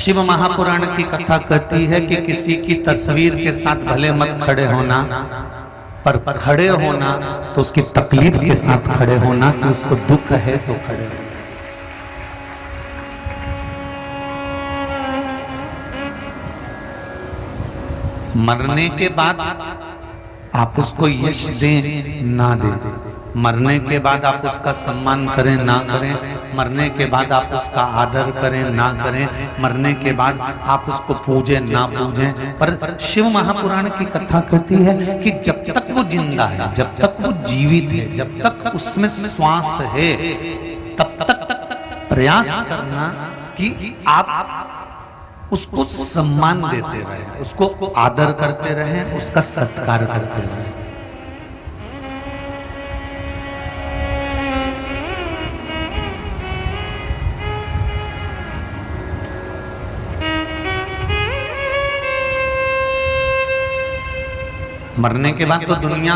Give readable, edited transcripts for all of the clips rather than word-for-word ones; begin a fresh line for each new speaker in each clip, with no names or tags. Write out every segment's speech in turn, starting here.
शिव महापुराण की कथा कहती है कि किसी की तस्वीर के साथ भले मत खड़े होना, पर खड़े होना तो उसकी तकलीफ के साथ खड़े होना, कि उसको दुख है तो खड़े होना। मरने के बाद आप उसको यश दें ना दें, मरने के बाद आप उसका सम्मान करें ना करें, मरने के बाद आप उसका आदर करें ना करें, मरने के बाद आप उसको पूजें ना पूजें, पर शिव महापुराण की कथा कहती है कि जब तक वो जिंदा है, जब तक वो जीवित है, जब तक उसमें श्वास है, तब तक प्रयास करना कि आप उसको सम्मान देते रहें, उसको आदर करते रहें, उसका सत्कार करते रहें। मरने के बाद तो दुनिया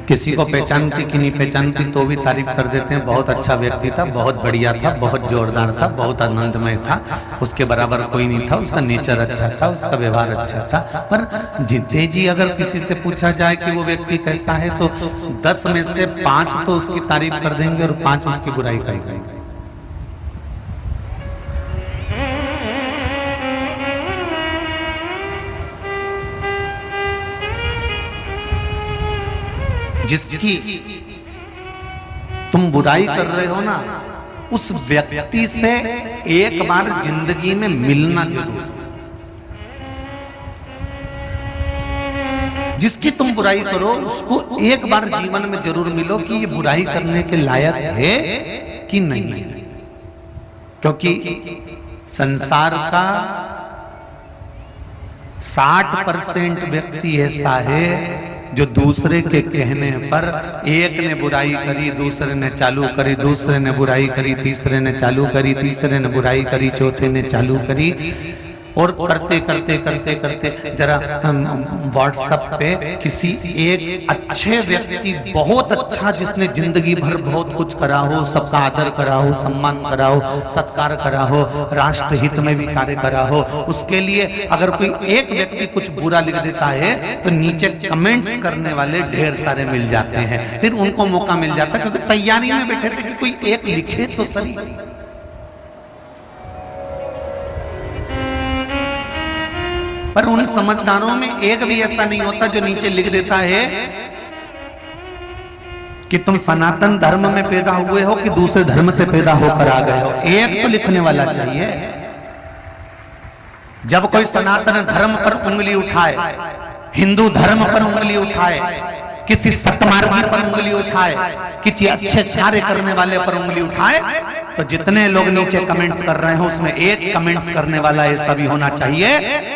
किसी को पहचानती कि नहीं पहचानती तो भी तारीफ कर देते हैं, बहुत अच्छा व्यक्ति था, बहुत बढ़िया था, बहुत जोरदार था, बहुत आनंदमय था, उसके बराबर कोई नहीं था, उसका नेचर अच्छा था, उसका व्यवहार अच्छा था। पर जीते जी अगर किसी से पूछा जाए कि वो व्यक्ति कैसा है, तो 10 में से 5 तो उसकी तारीफ कर देंगे और 5 उसकी बुराई करेंगे। जिसकी तुम बुराई कर रहे हो ना, उस व्यक्ति से एक बार जिंदगी में मिलना जरूर। जिसकी तुम बुराई करो उसको एक बार जीवन में जरूर मिलो कि ये बुराई करने के लायक है कि नहीं। क्योंकि संसार का 60% व्यक्ति ऐसा है जो दूसरे के कहने पर, एक ने बुराई करी दूसरे ने चालू करी, दूसरे ने बुराई करी तीसरे ने चालू करी, तीसरे ने बुराई करी चौथे ने चालू करी, और करते करते करते करते जरा व्हाट्सएप पे किसी एक अच्छे व्यक्ति, बहुत अच्छा, जिसने जिंदगी भर बहुत कुछ करा हो, सबका आदर करा हो, सम्मान करा हो, सत्कार करा हो, राष्ट्र हित में भी कार्य करा हो, उसके लिए अगर कोई एक व्यक्ति कुछ बुरा लिख देता है तो नीचे कमेंट्स करने वाले ढेर सारे मिल जाते हैं। फिर उनको मौका मिल जाता है, क्योंकि तैयारी में बैठे थे कि कोई एक लिखे तो सही। पर उन समझदारों में एक भी ऐसा नहीं होता जो नीचे लिख देता है कि तुम सनातन धर्म में पैदा हुए हो कि दूसरे धर्म से पैदा होकर आ गए हो। एक तो लिखने वाला चाहिए। जब कोई सनातन धर्म पर उंगली उठाए, हिंदू धर्म पर उंगली उठाए, किसी सतमार्गी पर उंगली उठाए, किसी अच्छे कार्य करने वाले पर उंगली उठाए, तो जितने लोग नीचे कमेंट्स कर रहे हैं उसमें एक कमेंट्स करने वाला ऐसा भी होना चाहिए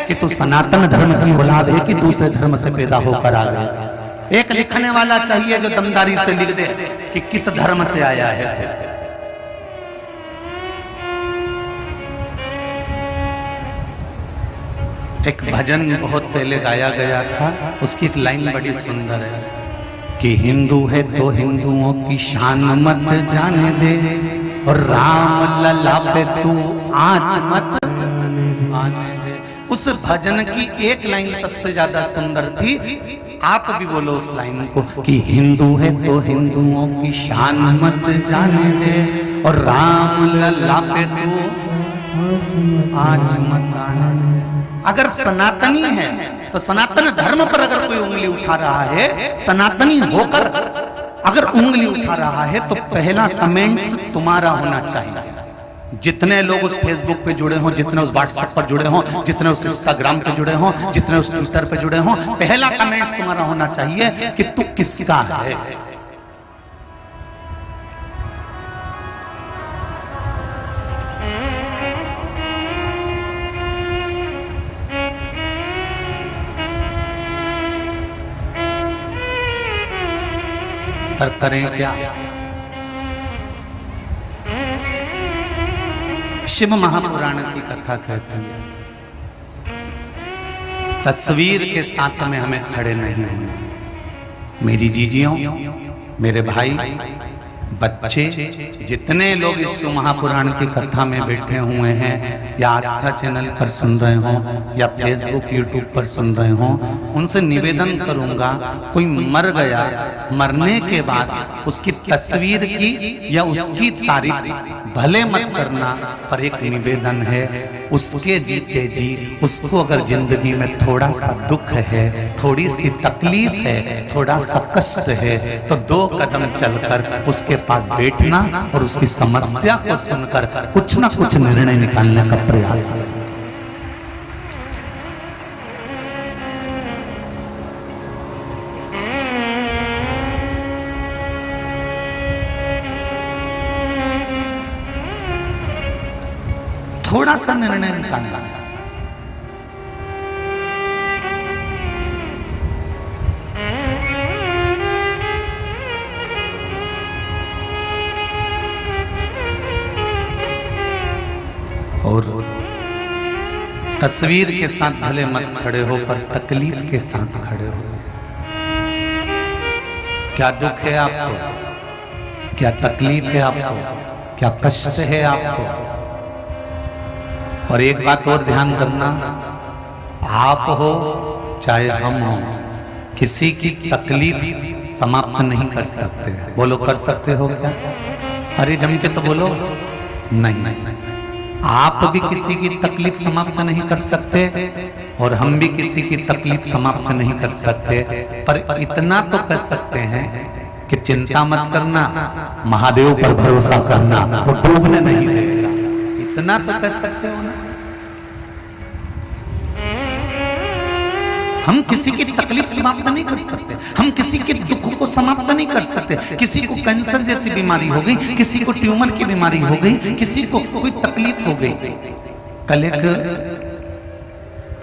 कि तू सनातन धर्म की औलाद है कि दूसरे धर्म से पैदा होकर आ गया। एक लिखने वाला चाहिए जो दमदारी से लिख दे कि किस धर्म से आया है। एक भजन बहुत पहले गाया गया था, उसकी लाइन बड़ी सुंदर है कि हिंदू है तो हिंदुओं की शान मत जाने दे, और राम लला पे तू आंच मत आने दे। उस भजन की एक लाइन सबसे ज्यादा सुंदर थी, आप भी बोलो उस लाइन को कि हिंदू है तो हिंदुओं की शान मत जाने दे, और राम लला पे तू आंच मत आने दे। अगर सनातनी है तो सनातन धर्म पर अगर कोई उंगली उठा रहा है, सनातनी होकर अगर उंगली उठा रहा है, तो पहला कमेंट्स तुम्हारा होना चाहिए। जितने लोग उस फेसबुक पे जुड़े हों, जितने उस व्हाट्सएप पर जुड़े हों, जितने उस इंस्टाग्राम पे जुड़े हों, जितने उस ट्विटर पे जुड़े हों, पहला कमेंट्स तुम्हारा होना चाहिए कि तू किसका है। पर करें क्या? शिव महापुराण की कथा कहती है तस्वीर के साथ में हमें खड़े नहीं होना। मेरी जीजियों, मेरे भाई, बच्चे जितने लोग इस शिव महापुराण की कथा में बैठे हुए हैं, या आस्था चैनल पर सुन रहे हो या फेसबुक यूट्यूब पर सुन रहे हो, उनसे निवेदन करूंगा, कोई मर गया, मरने के बाद उसकी तस्वीर की या उसकी तारीफ भले मत करना, पर एक निवेदन है, उसके जीते जी उसको अगर जिंदगी में थोड़ा सा दुख है, थोड़ी सी तकलीफ है, थोड़ा सा कष्ट है, तो 2 कदम चलकर उसके पास बैठना और उसकी समस्या को सुनकर कुछ ना कुछ निर्णय निकालने का प्रयास करें। थोड़ा सा निर्णय निकालना। और तस्वीर के साथ भले मत खड़े हो, पर तकलीफ के साथ खड़े हो। क्या दुख है आपको? क्या तकलीफ है आपको? क्या कष्ट है आपको? और एक बात और ध्यान करना, आप हो चाहे हम हो, किसी की तकलीफ समाप्त नहीं कर सकते। बोलो, कर सकते हो क्या? अरे जम के तो बोलो। नहीं, आप भी किसी की तकलीफ समाप्त नहीं कर सकते और हम भी किसी की तकलीफ समाप्त नहीं कर सकते, पर इतना तो कर सकते हैं कि चिंता मत करना, महादेव पर भरोसा करना, वो डूबने नहीं देगा। इतना तो कर सकते हो ना। हम किसी की तकलीफ समाप्त नहीं कर सकते, हम किसी के दुख को समाप्त नहीं कर सकते। किसी को कैंसर जैसी बीमारी हो गई, किसी को ट्यूमर की बीमारी हो गई, किसी को कोई तकलीफ हो गई। कल एक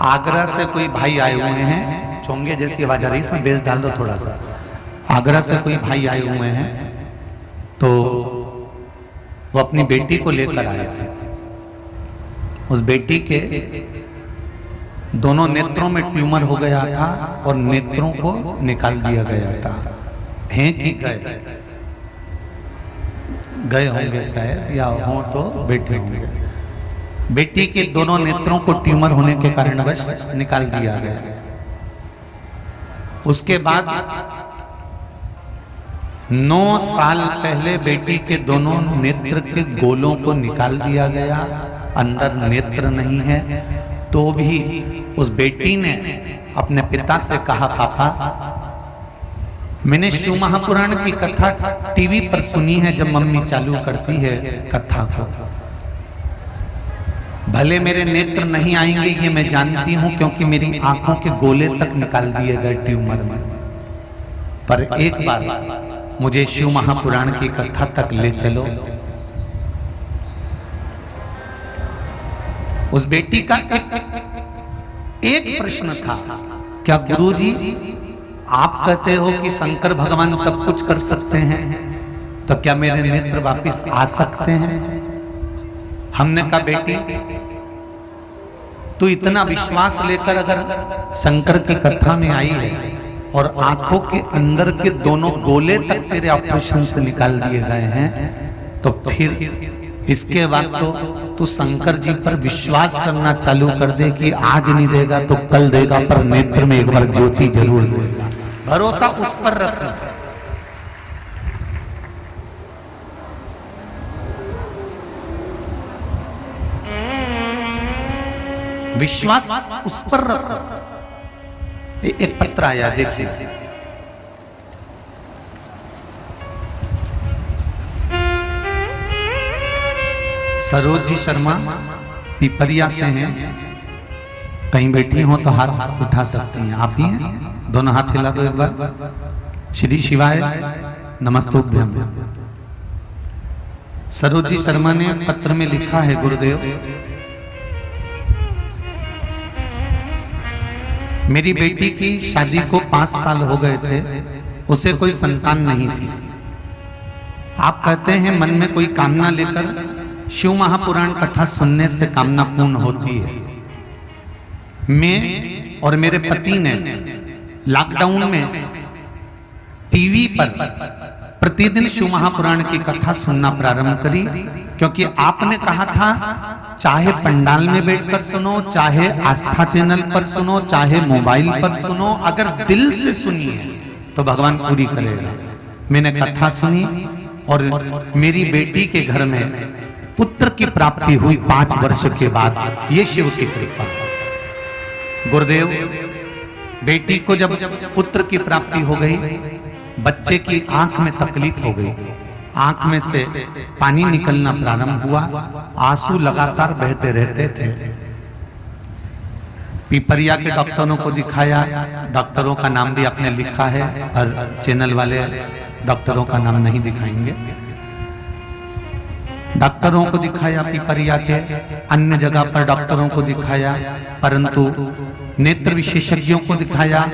आगरा से कोई भाई आए हुए हैं, चोंगे जैसी आवाज आ रही है, इसमें बेस डाल दो थोड़ा सा। आगरा से कोई भाई आए हुए हैं, तो वो अपनी बेटी को लेकर आए थे। उस बेटी के दोनों नेत्रों में ट्यूमर हो गया था और नेत्रों को निकाल दिया गया था। हैं कि गए होंगे शायद, या हो तो बैठे होंगे। बेटी के दोनों नेत्रों को ट्यूमर होने के कारणवश निकाल दिया गया। उसके बाद 9 साल पहले बेटी के दोनों नेत्र के गोलों को निकाल दिया गया। अंदर नेत्र नहीं है, तो भी उस बेटी ने अपने पिता से कहा, पापा मैंने शिव महापुराण की कथा टीवी पर सुनी है, जब मम्मी चालू करती है कथा को। भले मेरे नेत्र नहीं आएंगे ये मैं जानती हूं, क्योंकि मेरी आंखों के गोले तक निकाल दिए गए ट्यूमर में, पर एक बार मुझे शिव महापुराण की कथा तक ले चलो। उस बेटी का एक प्रश्न था, क्या गुरुजी आप कहते हो कि शंकर भगवान सब कुछ कर सकते हैं, तो क्या मेरे नेत्र वापस आ सकते हैं? हमने कहा, बेटी तू इतना विश्वास लेकर अगर शंकर की कथा में आई है और आंखों के अंदर के दोनों गोले तक तेरे ऑपरेशन से निकाल दिए गए हैं, तो फिर इसके बाद तो तू शंकर जी पर विश्वास करना चालू कर दे कि आज नहीं देगा तो कल देगा, पर नेत्र में एक बार ज्योति जरूर देगा। भरोसा उस पर रखना। विश्वास उस पर रखना। एक पत्र आया, देखिए। सरोज जी शर्मा पिपरिया से हैं, कहीं बैठी हो तो हाथ उठा सकती हैं। आप ही हैं? दोनों हाथ हिला दो एक बार। श्री शिवाय नमस्तुभ्यम। सरोज जी शर्मा ने पत्र में लिखा है, गुरुदेव मेरी बेटी की शादी को 5 साल हो गए थे, उसे कोई संतान नहीं थी। आप कहते हैं मन में कोई कामना लेकर शिव महापुराण कथा सुनने से कामना पूर्ण होती है। मैं और मेरे पति ने लॉकडाउन में टीवी पर प्रतिदिन शिव महापुराण की कथा सुनना प्रारंभ करी, क्योंकि आपने कहा था चाहे पंडाल में बैठकर सुनो, चाहे आस्था चैनल पर सुनो, चाहे मोबाइल पर सुनो, अगर दिल से सुनिए तो भगवान पूरी करेगा। मैंने कथा सुनी और मेरी बेटी के घर में पुत्र की प्राप्ति हुई 5 वर्ष के बाद। ये शिव की कृपा। गुरुदेव, बेटी को जब पुत्र की प्राप्ति हो गई, बच्चे की आंख में तकलीफ हो गई, आंख में से पानी निकलना प्रारंभ हुआ, आंसू लगातार बहते रहते थे। पिपरिया के डॉक्टरों को दिखाया, डॉक्टरों का नाम भी आपने लिखा है और चैनल वाले डॉक्टरों का नाम नहीं दिखाएंगे। डॉक्टरों को दिखाया, पिपरिया के अन्य जगह पर डॉक्टरों को दिखाया, परंतु नेत्र विशेषज्ञों को दिखाया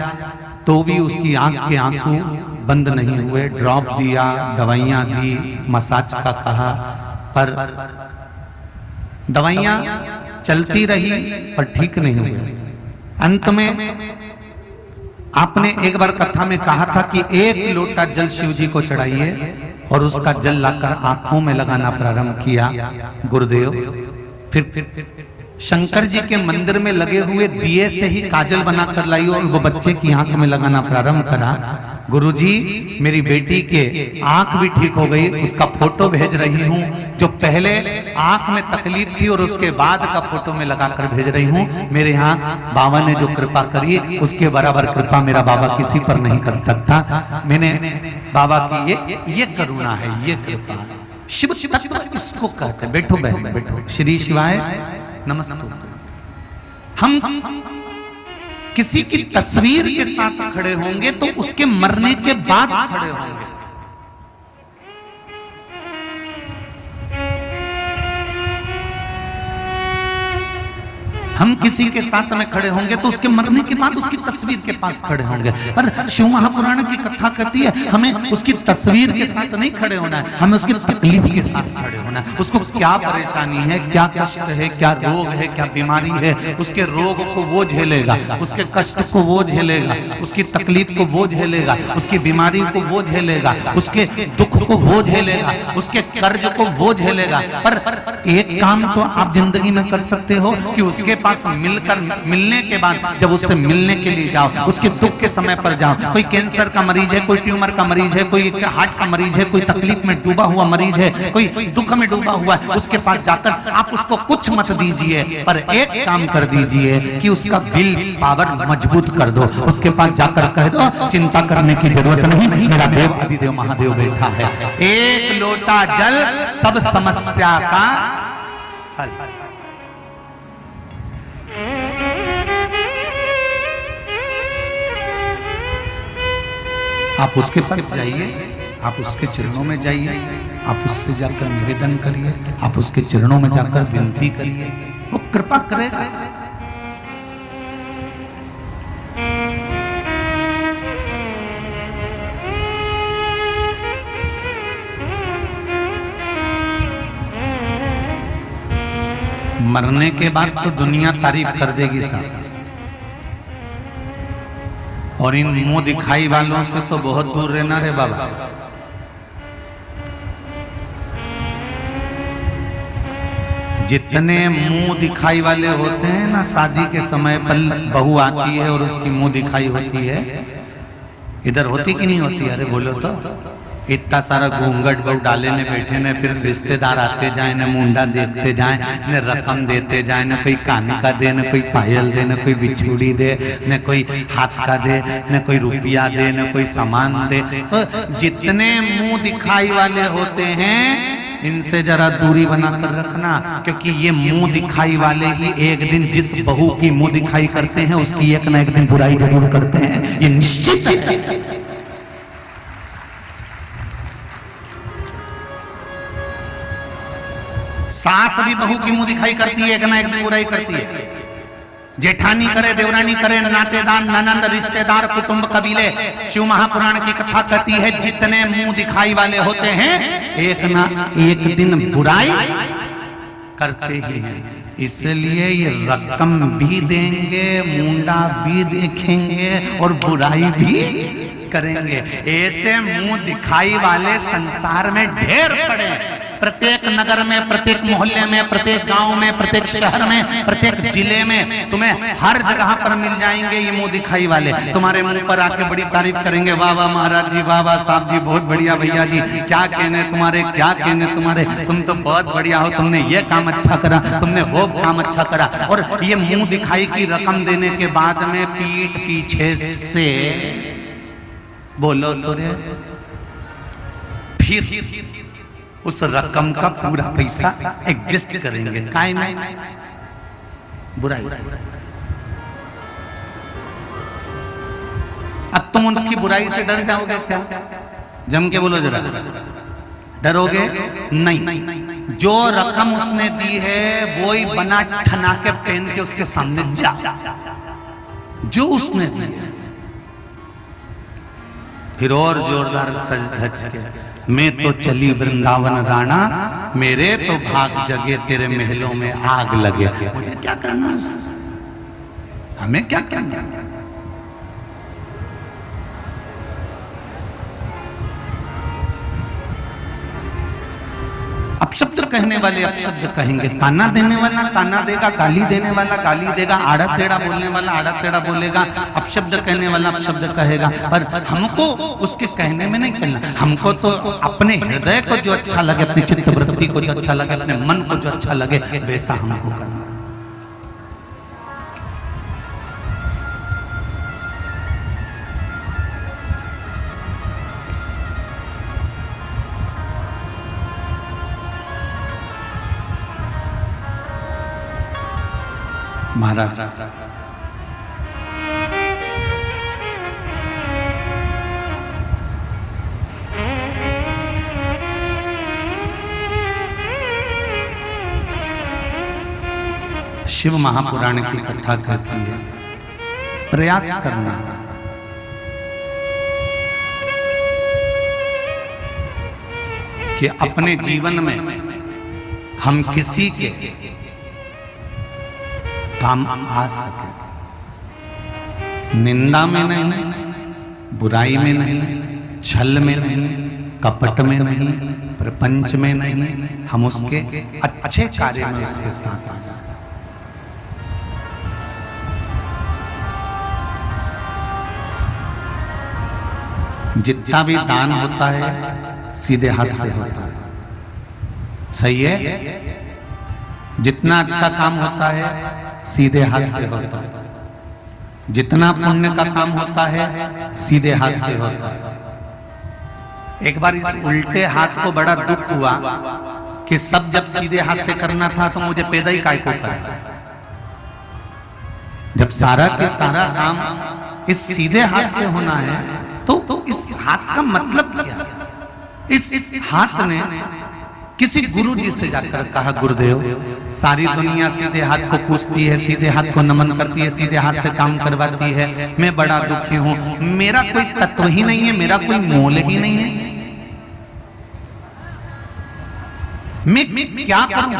तो भी उसकी आंख के आंसू बंद नहीं हुए। ड्रॉप दिया, दवाइयां दी, मसाज का कहा, पर दवाइयां चलती रही पर ठीक नहीं हुई। अंत में आपने एक बार कथा में कहा था कि 1 लोटा जल शिव जी को चढ़ाइए और उसका जल लाकर आंखों में लगाना प्रारंभ किया। गुरुदेव, फिर शंकर जी के मंदिर में लगे हुए दिए से ही काजल बनाकर लाई और वो बच्चे की आंख में लगाना प्रारंभ करा। गुरुजी, मेरी बेटी के आंख भी ठीक हो गई, उसका फोटो भेज रही हूँ। जो पहले आंख में तकलीफ थी और उसके बाद का फोटो में लगाकर भेज रही हूँ। मेरे यहाँ बाबा ने जो कृपा करी, उसके बराबर कृपा मेरा बाबा किसी पर नहीं कर सकता। मैंने बाबा की ये करुणा है, ये कृपा। शिव तत्व इसको कहते। बैठो बहन, बैठो। श्री शिवाय नमस्ते। हम किसी की तस्वीर के साथ खड़े होंगे तो उसके मरने के बाद खड़े होंगे। हम किसी के साथ में खड़े होंगे तो उसके मरने के बाद उसकी तस्वीर के पास खड़े होंगे। पर शिव महापुराण की कथा कहती है हमें उसकी तस्वीर के साथ नहीं खड़े होना है, हमें उसकी तकलीफ के साथ खड़े होना है। उसको क्या परेशानी है, क्या कष्ट है, क्या रोग है, क्या बीमारी है, उसके रोग को वो झेलेगा, उसके कष्ट को वो झेलेगा, उसकी तकलीफ को वो झेलेगा, उसकी बीमारी को वो झेलेगा, उसके दुख को वो झेलेगा, उसके कर्ज को वो झेलेगा। पर एक काम तो आप जिंदगी में कर सकते हो कि उसके पास मिलने के बाद जब उससे मिलने के लिए जाओ, उसके दुख के समय पर जाओ। कोई कैंसर का मरीज है, कोई ट्यूमर का मरीज है, कोई हार्ट का मरीज है, कोई तकलीफ में डूबा हुआ मरीज है, कोई दुख में डूबा हुआ है, उसके पास जाकर आप उसको कुछ मत दीजिए, पर एक काम कर दीजिए कि उसका विल पावर मजबूत कर दो। उसके पास जाकर कह दो चिंता करने की जरूरत नहीं, मेरा देव आदिदेव महादेव बैठा है। 1 लोटा जल सब समस्या का हल। आप उसके पास जाइए, आप उसके चरणों में जाइए, आप उससे जाकर निवेदन करिए, आप उसके चरणों में जाकर विनती करिए, वो कृपा करेगा। मरने के बाद तो दुनिया तारीफ कर देगी साहब, और इन मुंह दिखाई वालों से तो बहुत दूर रहना रे बाबा। जितने मुंह दिखाई वाले होते हैं ना, शादी के समय पर बहू आती है और उसकी मुंह दिखाई होती है, इधर होती कि नहीं होती? अरे बोलो तो। इतना सारा घूंघट बहु डाले ने बैठे ने, फिर रिश्तेदार आते जाए न मुंडा देखते जाए, न रकम देते जाए, न कोई कान का दे, न कोई पायल दे, न कोई बिछुड़ी दे, न कोई हाथ का दे, न कोई रुपया दे, न कोई सामान दे। तो जितने मुंह दिखाई वाले होते हैं इनसे जरा दूरी बनाकर रखना, क्योंकि ये मुंह दिखाई वाले ही एक दिन जिस बहू की मुंह दिखाई करते हैं उसकी एक ना एक दिन बुराई जरूर करते हैं, ये निश्चित है। सास भी बहू की मुंह दिखाई करती है, एक ना एक दिन बुराई करती है। जेठानी करे, देवरानी करे, नातेदार, ननंद, रिश्तेदार, कुटुंब, कबीले, शिव महापुराण की कथा कहती है जितने मुंह दिखाई वाले होते हैं एक ना एक दिन बुराई करते ही हैं। इसलिए ये रकम भी देंगे, मुंडा भी देखेंगे और बुराई भी करेंगे। ऐसे मुंह दिखाई वाले संसार में ढेर पड़े, प्रत्येक नगर में, प्रत्येक मोहल्ले में, प्रत्येक गांव में, प्रत्येक शहर में, प्रत्येक जिले में तुम्हें हर जगह पर मिल जाएंगे ये मुंह दिखाई वाले। तुम्हारे मुंह पर आके बड़ी तारीफ करेंगे, वाह वाह महाराज जी, वाह वाह साहब जी, बहुत बढ़िया भैया जी, क्या कहने तुम्हारे, क्या कहने तुम्हारे, तुम तो बहुत बढ़िया हो, तुमने ये काम अच्छा करा, तुमने वो काम अच्छा करा। और ये मुंह दिखाई की रकम देने के बाद में पीठ पीछे से बोलो तो रे, फिर उस रकम का पूरा पैसा एडजस्ट करेंगे। काय में बुराई। अब तुम उसकी बुराई से डर जाओगे क्या? जम के बोलो जरा, डरोगे नहीं। जो रकम उसने दी है वो ही बना ठना के पहन के उसके सामने जा, जो उसने दी। फिर और जोरदार सज धज के, मैं तो चली वृंदावन राणा, मेरे तो भाग जगे तेरे महलों में आग लगे। मुझे क्या करना उससे, हमें क्या करना? अपशब्द कहने वाले अपशब्द कहेंगे, ताना देने वाला ताना देगा, गाली देने वाला गाली देगा, आड़ा टेढ़ा बोलने वाला आड़ा टेढ़ा बोलेगा, अपशब्द कहने वाला अपशब्द कहेगा। पर हमको उसके कहने में नहीं चलना। हमको तो अपने हृदय को जो अच्छा लगे, अपनी चित्त वृत्ति को जो अच्छा लगे, अपने मन को जो अच्छा लगे, वैसा हमको करना। महाराज शिव महापुराण की कथा कहती है, प्रयास करना कि अपने जीवन में हम किसी के काम आ सके, निंदा में नहीं, बुराई में नहीं, छल में नहीं, कपट में नहीं, प्रपंच में नहीं, हम उसके अच्छे कार्य में उसके साथ आ जाए। जितना भी दान होता है सीधे हाथ से होता है, सही है? जितना अच्छा काम होता है सीधे हाथ से होता है, जितना पुण्य का काम होता है सीधे हाथ से होता है। एक बार इस उल्टे हाथ को बड़ा दुख हुआ कि सब जब सीधे हाथ से करना था तो मुझे पैदा ही काय को करना। जब सारा के सारा काम इस सीधे हाथ से होना है तो इस हाथ का मतलब क्या? इस हाथ ने किसी गुरु जी से जाकर कहा, गुरुदेव सारी दुनिया सीधे हाथ को पूजती है, सीधे हाथ को नमन करती है, सीधे हाथ से काम करवाती है, मैं बड़ा दुखी हूं, मेरा कोई तत्व ही नहीं है, मेरा कोई मोल ही नहीं है, मैं क्या करूं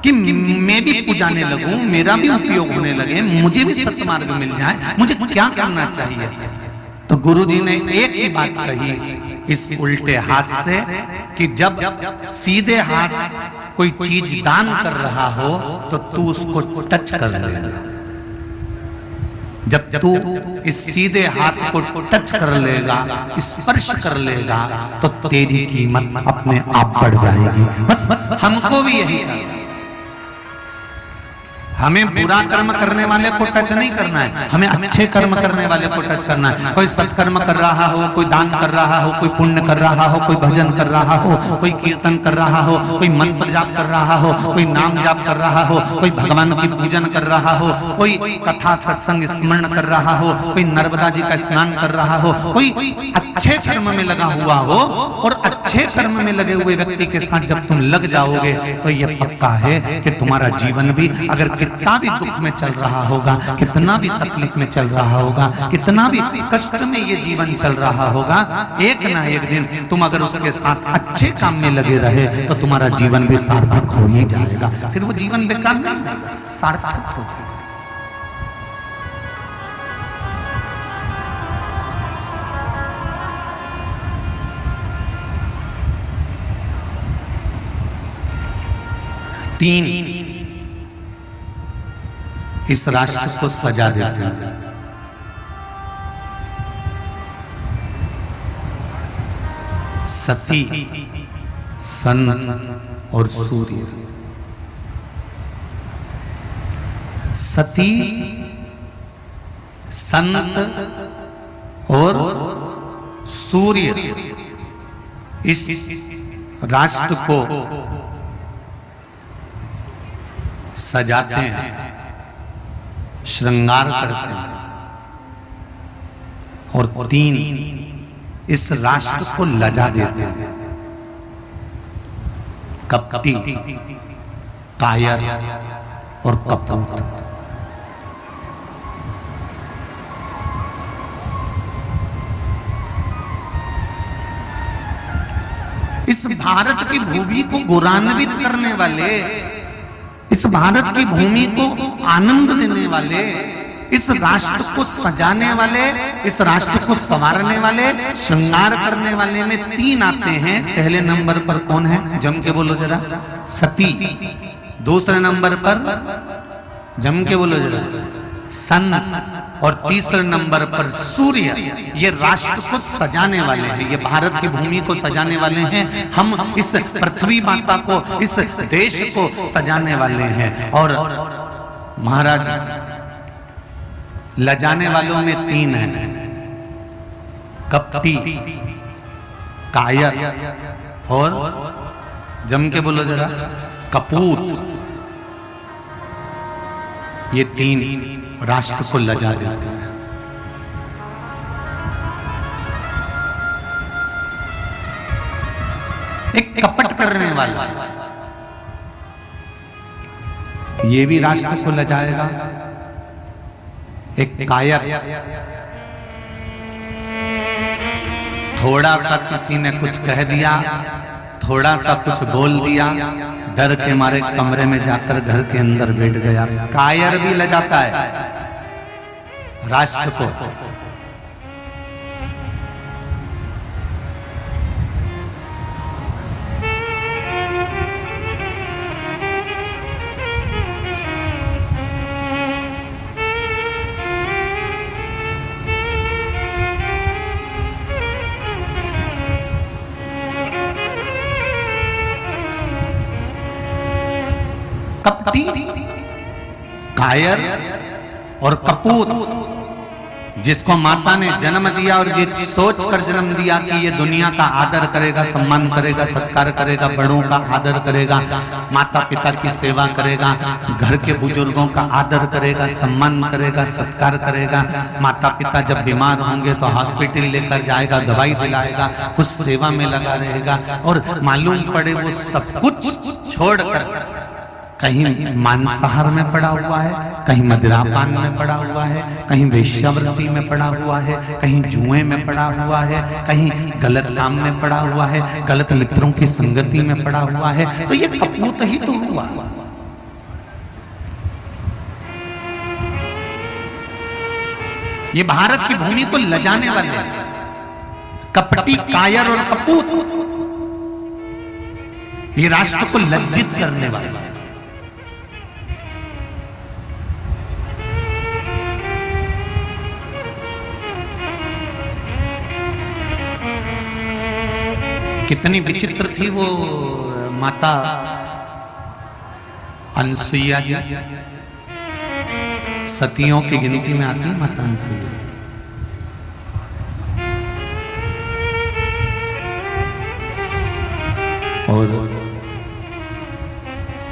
कि मैं भी पुजाने लगूं, मेरा भी उपयोग होने लगे, मुझे भी सत्मार्ग मिल जाए, मुझे क्या करना चाहिए? तो गुरुजी ने एक ही बात कही इस उल्टे हाथ से कि जब सीधे हाथ कोई चीज दान कर रहा हो तो तू उसको टच कर लेगा। जब तू इस सीधे हाथ को टच कर लेगा, स्पर्श कर लेगा, तो तेरी कीमत अपने आप बढ़ जाएगी। बस हमको भी यही है, हमें बुरा कर्म करने वाले को टच नहीं करना है, हमें अच्छे कर्म करने वाले को टच करना है। कोई सत्कर्म कर रहा हो, कोई दान कर रहा हो, कोई पुण्य कर रहा हो, कोई भजन कर रहा हो, कोई कीर्तन कर रहा हो, कोई मंत्र जाप कर रहा हो, कोई नाम जाप कर रहा हो, कोई भगवान की पूजन कर रहा हो, कोई कथा सत्संग स्मरण कर रहा हो, कोई नर्मदा जी का स्नान कर रहा हो, कोई अच्छे कर्म में लगा हुआ हो, और अच्छे कर्म में लगे हुए व्यक्ति के साथ जब तुम लग जाओगे तो यह पक्का है कि तुम्हारा जीवन भी, अगर कितना भी दुख में चल रहा होगा, कितना भी तकलीफ में चल रहा होगा, कितना भी कष्ट में ये जीवन चल रहा होगा, एक ना एक दिन तुम अगर उसके साथ अच्छे काम में लगे रहे तो तुम्हारा जीवन भी सार्थक हो ही जाएगा। फिर वो जीवन बेकार नहीं, सार्थक होगा। तीन इस राष्ट्र को सजा देते हैं। सती, सन और सूर्य। सती, संत और सूर्य इस राष्ट्र को सजाते हैं, श्रृंगार करते हैं। और तीन इस राष्ट्र को लजा देते हैं। कपटी, कायर और कपूत। इस भारत की भूमि को गौरवान्वित करने वाले, इस भारत की भूमि को आनंद देने वाले, इस राष्ट्र को सजाने वाले, इस राष्ट्र को संवारने वाले, श्रृंगार करने वाले में तीन आते हैं। पहले नंबर पर कौन है? जम के बोलो जरा। सती। दूसरे नंबर पर जम के बोलो जरा, सन। और तीसरे नंबर पर सूर्य। ये राष्ट्र को सजाने वाले हैं, ये भारत की भूमि को सजाने वाले हैं। हम इस पृथ्वी माता को, इस देश को सजाने वाले हैं। और महाराज, लजाने वालों में तीन हैं, कपटी, कायर और जम के बोलो जरा, कपूत। ये तीन राष्ट्र को लजा देते हैं। एक कपट करने वाला, ये भी राष्ट्र को लजाएगा। एक कायर, थोड़ा सा किसी ने कुछ कह दिया, थोड़ा सा कुछ बोल दिया, डर के मारे कमरे में जाकर घर के अंदर बैठ गया। कायर भी लजाता है राष्ट्र को। कपटी, कायर और कपूत, जिसको माता ने जन्म दिया और ये सोच कर जन्म दिया कि ये दुनिया का आदर करेगा, सम्मान करेगा, सत्कार करेगा, बड़ों का आदर करेगा, माता पिता की सेवा करेगा, घर के बुजुर्गों का आदर करेगा, सम्मान करेगा, सत्कार करेगा। माता पिता जब बीमार होंगे तो हॉस्पिटल लेकर जाएगा, दवाई दिलाएगा, कुछ सेवा में लगा रहेगा। और मालूम पड़े वो सब कुछ छोड़कर कहीं मांसाहार में पड़ा हुआ है, कहीं मदिरापान में पड़ा हुआ है, कहीं वेश्यावृत्ति में पड़ा हुआ है, कहीं जुए में पड़ा हुआ है, कहीं गलत काम में पड़ा हुआ है, गलत मित्रों की संगति में पड़ा हुआ है। तो ये कपूत ही तो हुआ। ये भारत की भूमि को लजाने वाले कपटी, कायर और कपूत, ये राष्ट्र को लज्जित करने वाले। कितनी विचित्र थी वो माता अनसुईया जी। सतियों की गिनती में आती है माता अनसुईया। और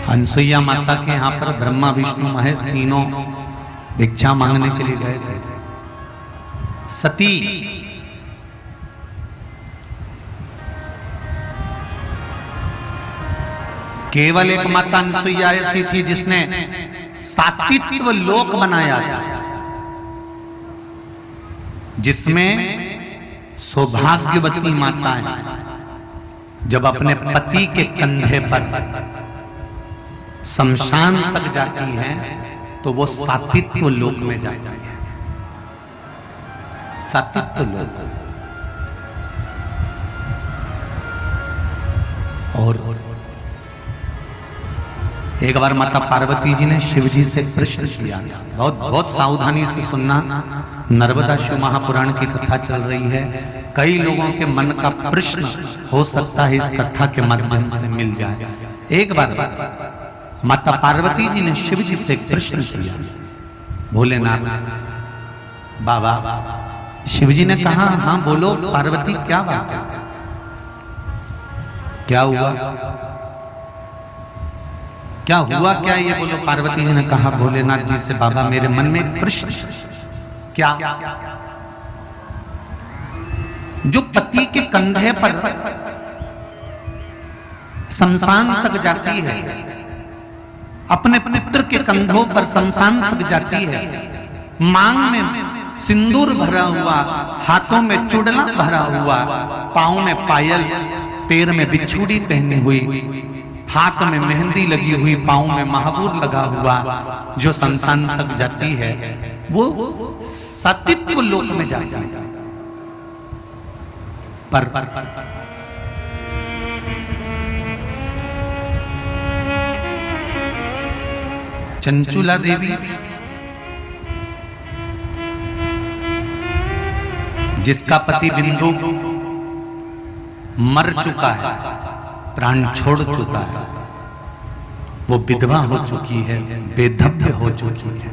अनसुईया माता के यहाँ पर ब्रह्मा विष्णु महेश तीनों भिक्षा मांगने के लिए गए थे। सती केवल एक माता अनसुईया ऐसी थी जिसने सात्वित्व लोक बनाया था, जिसमें सौभाग्यवती माताएं जब अपने पति के कंधे पर शमशान तक जाती हैं तो वो सात्वित्व लोक में जाती है। सात्वित्व लोक। और एक बार माता पार्वती जी ने शिव जी से प्रश्न किया। बहुत बहुत सावधानी से सुनना, नर्मदा शिव महापुराण की कथा चल रही है। कई लोगों के मन का प्रश्न हो सकता है इस कथा के माध्यम से मिल जाए। एक बार माता पार्वती जी ने शिव जी से एक प्रश्न किया। भोलेनाथ बाबा, शिव जी ने कहा हाँ बोलो पार्वती क्या बात है, क्या हुआ, क्या हुआ क्या ये बोलो। पार्वती जी ने कहा भोलेनाथ जी से, बाबा मेरे मन में एक प्रश्न, क्या जो पति के कंधे पर शमशान तक जाती है, अपने पुत्र के कंधों पर शमशान तक जाती है, मांग में सिंदूर भरा हुआ, हाथों में चूड़ला भरा हुआ, पांव में पायल, पैर में बिछुड़ी पहनी हुई, हाथ में मेहंदी लगी हुई, पांव में महाबूर लगा हुआ, जो शमशान तक जाती है वो सतीत्व लोक में जाती है। पर चंचुला देवी जिसका पति बिंदु मर चुका है, प्राण छोड़ चुका है, वो विधवा हो चुकी है, बेधव्य हो चुकी है।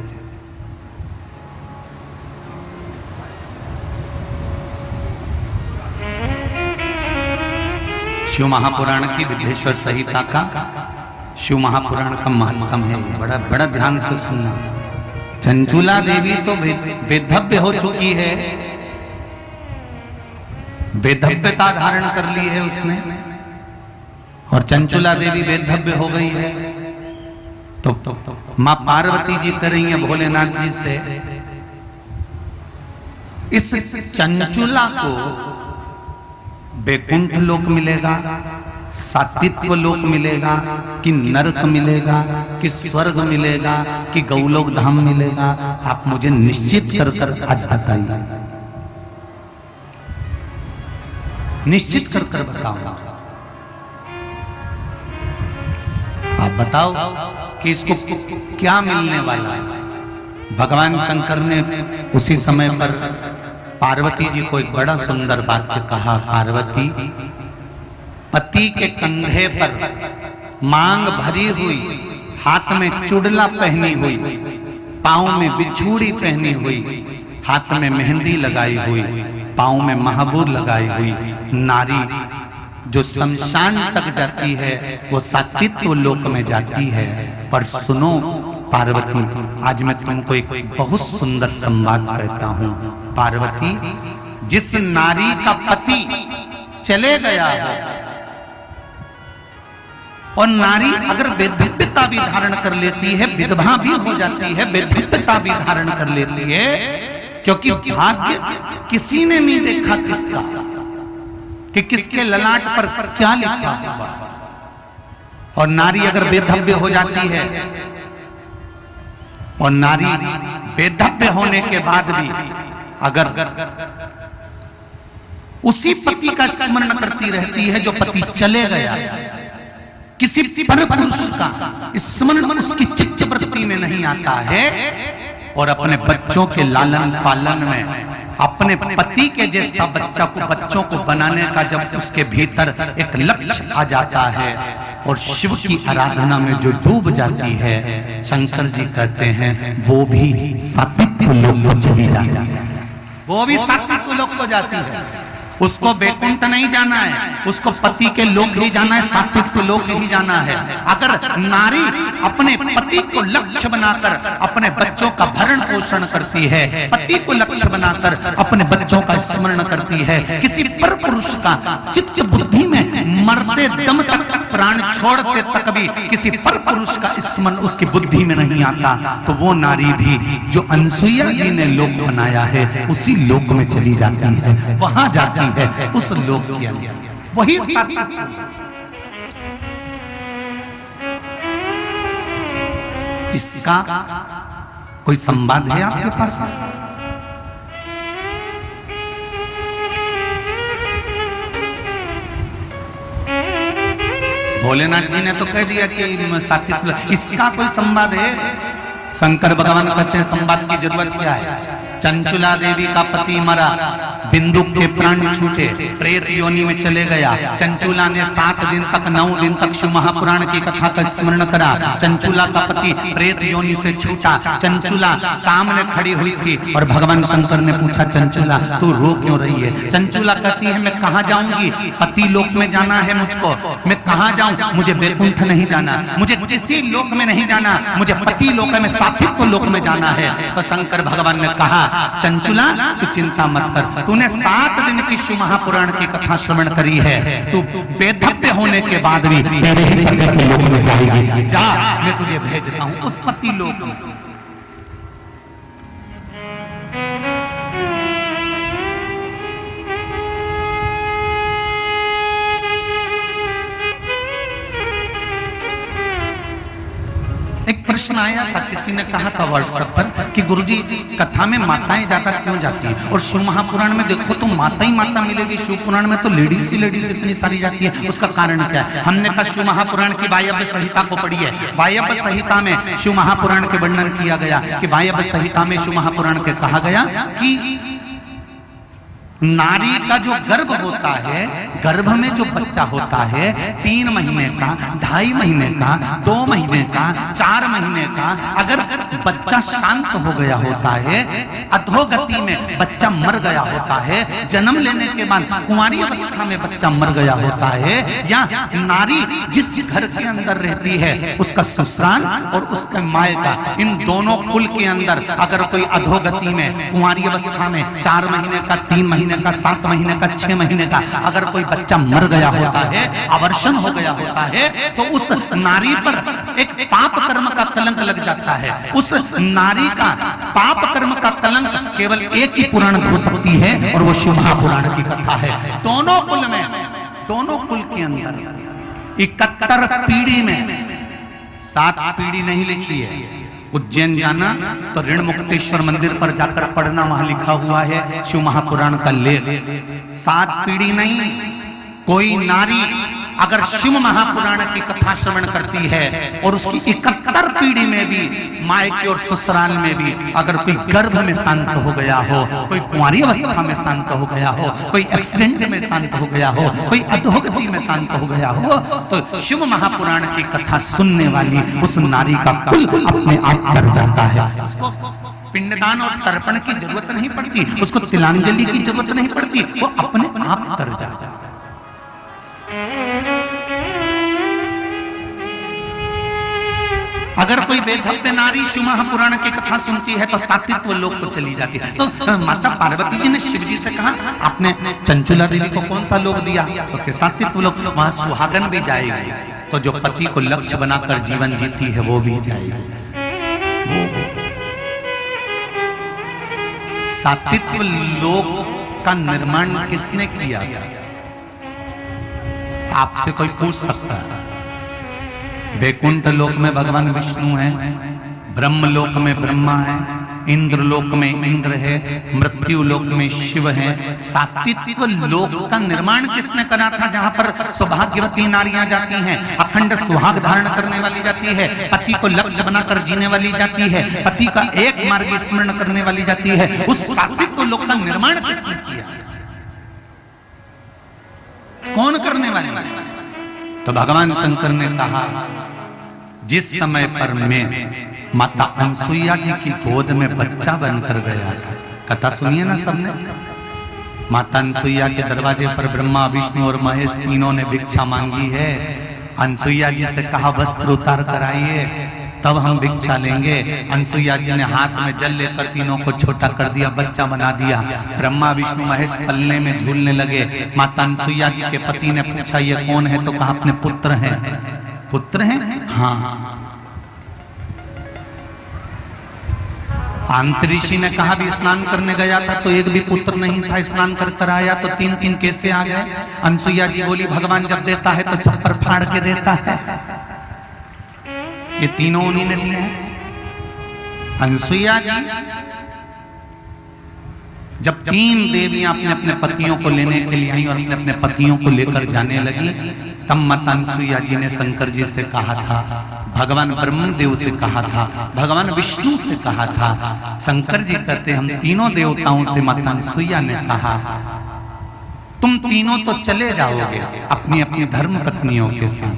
शिव महापुराण की विद्येश्वर संहिता का, शिव महापुराण का महत्तम है, बड़ा बड़ा ध्यान से सुनना। चंचुला देवी तो बेधव्य हो चुकी है, बेधव्यता धारण कर ली है उसने, और चंचुला देवी बेधव्य हो गई है। तो मां पार्वती जी कर रही है भोलेनाथ जी से, इस चंचुला को बैकुंठ लोक मिलेगा, सात्वित्व लोक मिलेगा, कि नरक मिलेगा, कि स्वर्ग मिलेगा, कि गौलोक धाम मिलेगा, आप मुझे निश्चित कर कर आज बताइए, निश्चित कर कर बताओ। आप बताओ कि इसको क्या मिलने वाला है। भगवान शंकर ने उसी समय पर पार्वती जी को एक बड़ा सुंदर वाक्य कहा। पार्वती, पति के कंधे पर मांग भरी हुई, हाथ में चूड़ला पहनी हुई, पांव में बिछुड़ी पहनी हुई, हाथ में मेहंदी लगाई हुई, पांव में महाबूर लगाई हुई नारी जो शमशान तक जाती है वो सात्वित्व लोक में जाती है। पर सुनो पार्वती, आज मैं तुमको एक बहुत सुंदर संवाद कहता हूं। पार्वती, जिस नारी का पति चले गया हो, और नारी अगर बेधव्यता भी धारण कर लेती है, विधवा भी हो जाती है, बेधव्यता भी धारण कर लेती है, क्योंकि भाग्य किसी ने नहीं देखा किसका, कि किसके ललाट पर क्या लिखा हुआ। और नारी अगर बेधव्य हो जाती है, और नारी बेधव्य होने के बाद भी अगर उसी पति का स्मरण करती रहती है जो पति चले गया, किसी पर पुरुष का स्मरण उसकी चित्तवृत्ति में नहीं आता है, और अपने बच्चों के लालन पालन में अपने पति के जैसा बच्चों को बनाने का जब उसके भीतर एक लक्ष्य आ जाता है और शिव की आराधना में जो डूब जाती है, शंकर जी कहते हैं वो भी सात्विक लोक को चली जाती है, वो भी सात्विक लोक को जाती है। उसको बैकुंठ नहीं जाना है, उसको पति के लोक ही जाना है, सात्विक लोक ही जाना है। अगर नारी अपने पति को लक्ष्य बनाकर अपने बच्चों का भरण पोषण करती है, पति को लक्ष्य बनाकर अपने बच्चों का स्मरण करती है, किसी पर पुरुष का चित्त बुद्धि में मरते दम तक, प्राण छोड़ते तक भी किसी पर पुरुष का स्मरण उसकी बुद्धि में नहीं आता, तो वो नारी भी जो अनसुईया जी ने लोक बनाया है उसी लोक में चली जाती है, वहां जाती है, उस लोक के अंदर वही इसका कोई संवाद है आपके पास? भोलेनाथ जी ने तो कह दिया कि सात्विक, इसका कोई संवाद है? शंकर भगवान कहते हैं संवाद की जरूरत क्या है? चंचुला देवी का पति मरा, बिंदु के प्राण छूटे, प्रेत योनि में चले गया। चंचुला ने 7 दिन तक 9 दिन तक शिव महापुराण की कथा का स्मरण करा। चंचुला का पति प्रेत योनि से छूटा। चंचुला सामने खड़ी हुई थी और भगवान शंकर ने पूछा, चंचुला तू रो क्यों रही है? चंचुला कहती है, मैं कहाँ जाऊंगी? पति लोक में जाना है मुझको, मैं कहाँ जाऊं? मुझे बैकुंठ नहीं जाना, मुझे किसी लोक में नहीं जाना, मुझे पति लोक में सात्विक लोक में जाना है। तो शंकर भगवान ने कहा, चंचुला तू चिंता मत कर, तूने 7 दिन की शिव महापुराण की कथा श्रवण करी है, तू बेधप्य होने के बाद भी तेरे ही पति के लोक में जाएगी। जा, मैं तुझे भेजता हूं उस पति लोक में। एक प्रश्न आया था, किसी ने कहा था व्हाट्सएप पर कि गुरुजी कथा में माताएं ज्यादा क्यों जाती है? और शिव महापुराण में देखो तो माता ही माता मिलेगी, शिव पुराण में तो लेडीज ही लेडीज इतनी सारी जाती है, उसका कारण क्या है? हमने कहा शिव महापुराण की वायव्य संहिता को पढ़ी है। वायव्य संहिता में शिव महापुराण के वर्णन किया गया कि वायव्य संहिता में शिव महापुराण के कहा गया कि नारी का जो गर्भ होता है, गर्भ में जो बच्चा होता है 3 महीने का, 2.5 महीने का, 2 महीने का, 4 महीने का, अगर बच्चा शांत हो गया होता है, अधोगति में बच्चा मर गया होता है, जन्म लेने के बाद कुंवारी अवस्था में बच्चा मर गया होता है, या नारी जिस घर के अंदर रहती है उसका ससुराल और उसके माय का, इन दोनों कुल के अंदर अगर कोई अधोगति में कुंवारी अवस्था में 4 महीने का, 3 महीने का, 7 महीने का, 6 महीने का अगर कोई बच्चा मर गया होता है, अवर्षण हो गया होता है, तो उस नारी पर एक पाप कर्म का कलंक लग जाता है। उस नारी का पाप कर्म का कलंक केवल एक ही पुराण धो सकती है और वो शिव महापुराण की कथा है। दोनों कुल में, दोनों कुल के अंदर 71 पीढ़ी में 7 पीढ़ी नहीं लिखी है। उज्जैन जाना तो ऋण मुक्तेश्वर मंदिर पर जाकर पढ़ना, वहां लिखा हुआ है शिव महापुराण का लेख। 7 पीढ़ी नहीं, कोई नारी अगर शिव महापुराण की कथा श्रवण करती है और उसकी 71 पीढ़ी में भी, मायके और ससुराल में भी अगर कोई गर्भ में शांत हो गया हो, कोई कुंवारी अवस्था में शांत हो गया हो, कोई एक्सीडेंट में शांत हो गया हो, कोई अधोगति में शांत हो गया हो, तो शिव महापुराण की कथा सुनने वाली उस नारी का कुल अपने आप तर जाता है। उसको पिंडदान और तर्पण की जरूरत नहीं पड़ती, उसको तिलांजलि की जरूरत नहीं पड़ती, वो अपने आप तर जाता है। अगर कोई वेदव्य नारी शिव महापुराण की कथा सुनती है तो सात्विक लोक को चली जाती है। तो माता पार्वती जी ने शिव जी से कहा, आपने चंचुला देवी को कौन सा लोक दिया? तो सात्विक लोक, वहां सुहागन भी जाएगी, तो जो पति को लक्ष्य बनाकर जीवन जीती है वो भी जाएगी। वो सात्विक लोक का निर्माण किसने किया? आपसे कोई पूछ सकता है। वैकुंठ लोक में भगवान विष्णु है, ब्रह्म लोक में ब्रह्मा है, इंद्र लोक में इंद्र है, मृत्यु लोक में शिव है। सात्विक लोक का निर्माण किसने करा था? जहां पर सौभाग्यवती नारियां जाती हैं, अखंड सुहाग धारण करने वाली जाती है, पति को लक्ष्य बनाकर जीने वाली जाती है, पति का एक मार्ग स्मरण करने वाली जाती है। उस सात्विक लोक का निर्माण किसने किया? कौन करने वाले? तो भगवान शंकर ने कहा, जिस समय पर मैं माता अनसुईया जी की गोद में बच्चा बनकर गया था, कथा सुनिए ना सबने। माता अनसुईया के दरवाजे पर ब्रह्मा, विष्णु और महेश तीनों ने भिक्षा मांगी है। अनसुईया जी से कहा वस्त्र उतार कर आइए, तब हम भिक्षा लेंगे। अनसुईया जी ने हाथ में जल लेकर तीनों को छोटा कर दिया, बच्चा बना दिया। ब्रह्मा, विष्णु, महेश पल्ले में झूलने लगे। माता अनसुईया जी के पति ने पूछा, ये कौन है? तो कहा अपने पुत्र हैं। पुत्र हैं? हाँ। अंतरिषि ने कहा भी स्नान करने गया था तो एक भी पुत्र नहीं था, स्नान कर आया तो 3 कैसे आ गए? अनसुईया जी बोली, भगवान जब देता है तो चप्पर फाड़ के देता है। ये तीनों उन्हीं ने दिए हैं। अनसुईया जी जब 3 देवियां अपने अपने पतियों को लेने के लिए आई और अपने अपने पतियों को लेकर जाने लगी, तब माता अनसुईया जी ने शंकर जी से कहा था, भगवान ब्रह्मदेव से कहा था, भगवान विष्णु से कहा था। शंकर जी कहते हम तीनों देवताओं से माता अनसुईया ने कहा, तुम तीनों तो चले जाओगे अपनी अपनी धर्म पत्नियों के साथ,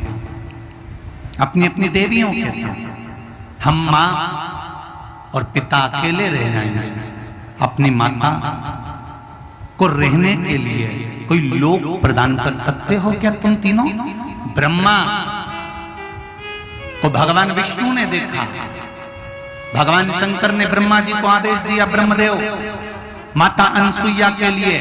अपनी अपनी देवियों के साथ। हम माँ और पिता अकेले रह जाएंगे। अपनी माता को रहने के लिए कोई लोक प्रदान कर सकते हो क्या तुम तीनों? ब्रह्मा को भगवान विष्णु ने देखा, भगवान शंकर ने ब्रह्मा जी को आदेश दिया, ब्रह्मदेव माता अनसुईया के लिए,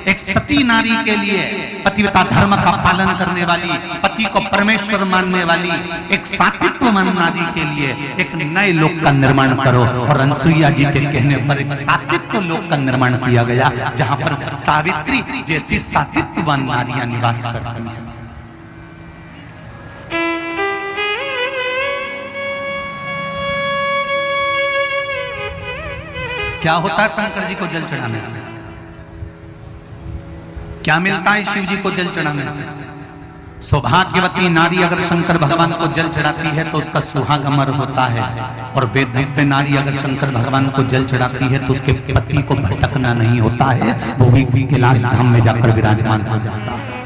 एक सती नारी के लिए, पतिव्रता धर्म का पालन करने वाली, पति को परमेश्वर मानने वाली, एक सात्वित्वमान नारी के लिए एक नए लोक का निर्माण करो। और अनसुईया जी के कहने पर एक सात्वित्व लोक का निर्माण किया गया, जहां पर सावित्री जैसी सात्वित्ववान नारियां निवास करती हैं। क्या होता है शंकर जी को जल चढ़ाने से? क्या मिलता है शिव जी को जल चढ़ाने से? सौभाग्यवती नारी अगर शंकर भगवान को जल चढ़ाती है तो उसका सुहाग अमर होता है, और वेदव्य नारी अगर शंकर भगवान को जल चढ़ाती है तो उसके पति को भटकना नहीं होता है, वो भी कैलाश धाम में जाकर विराजमान हो जाता है।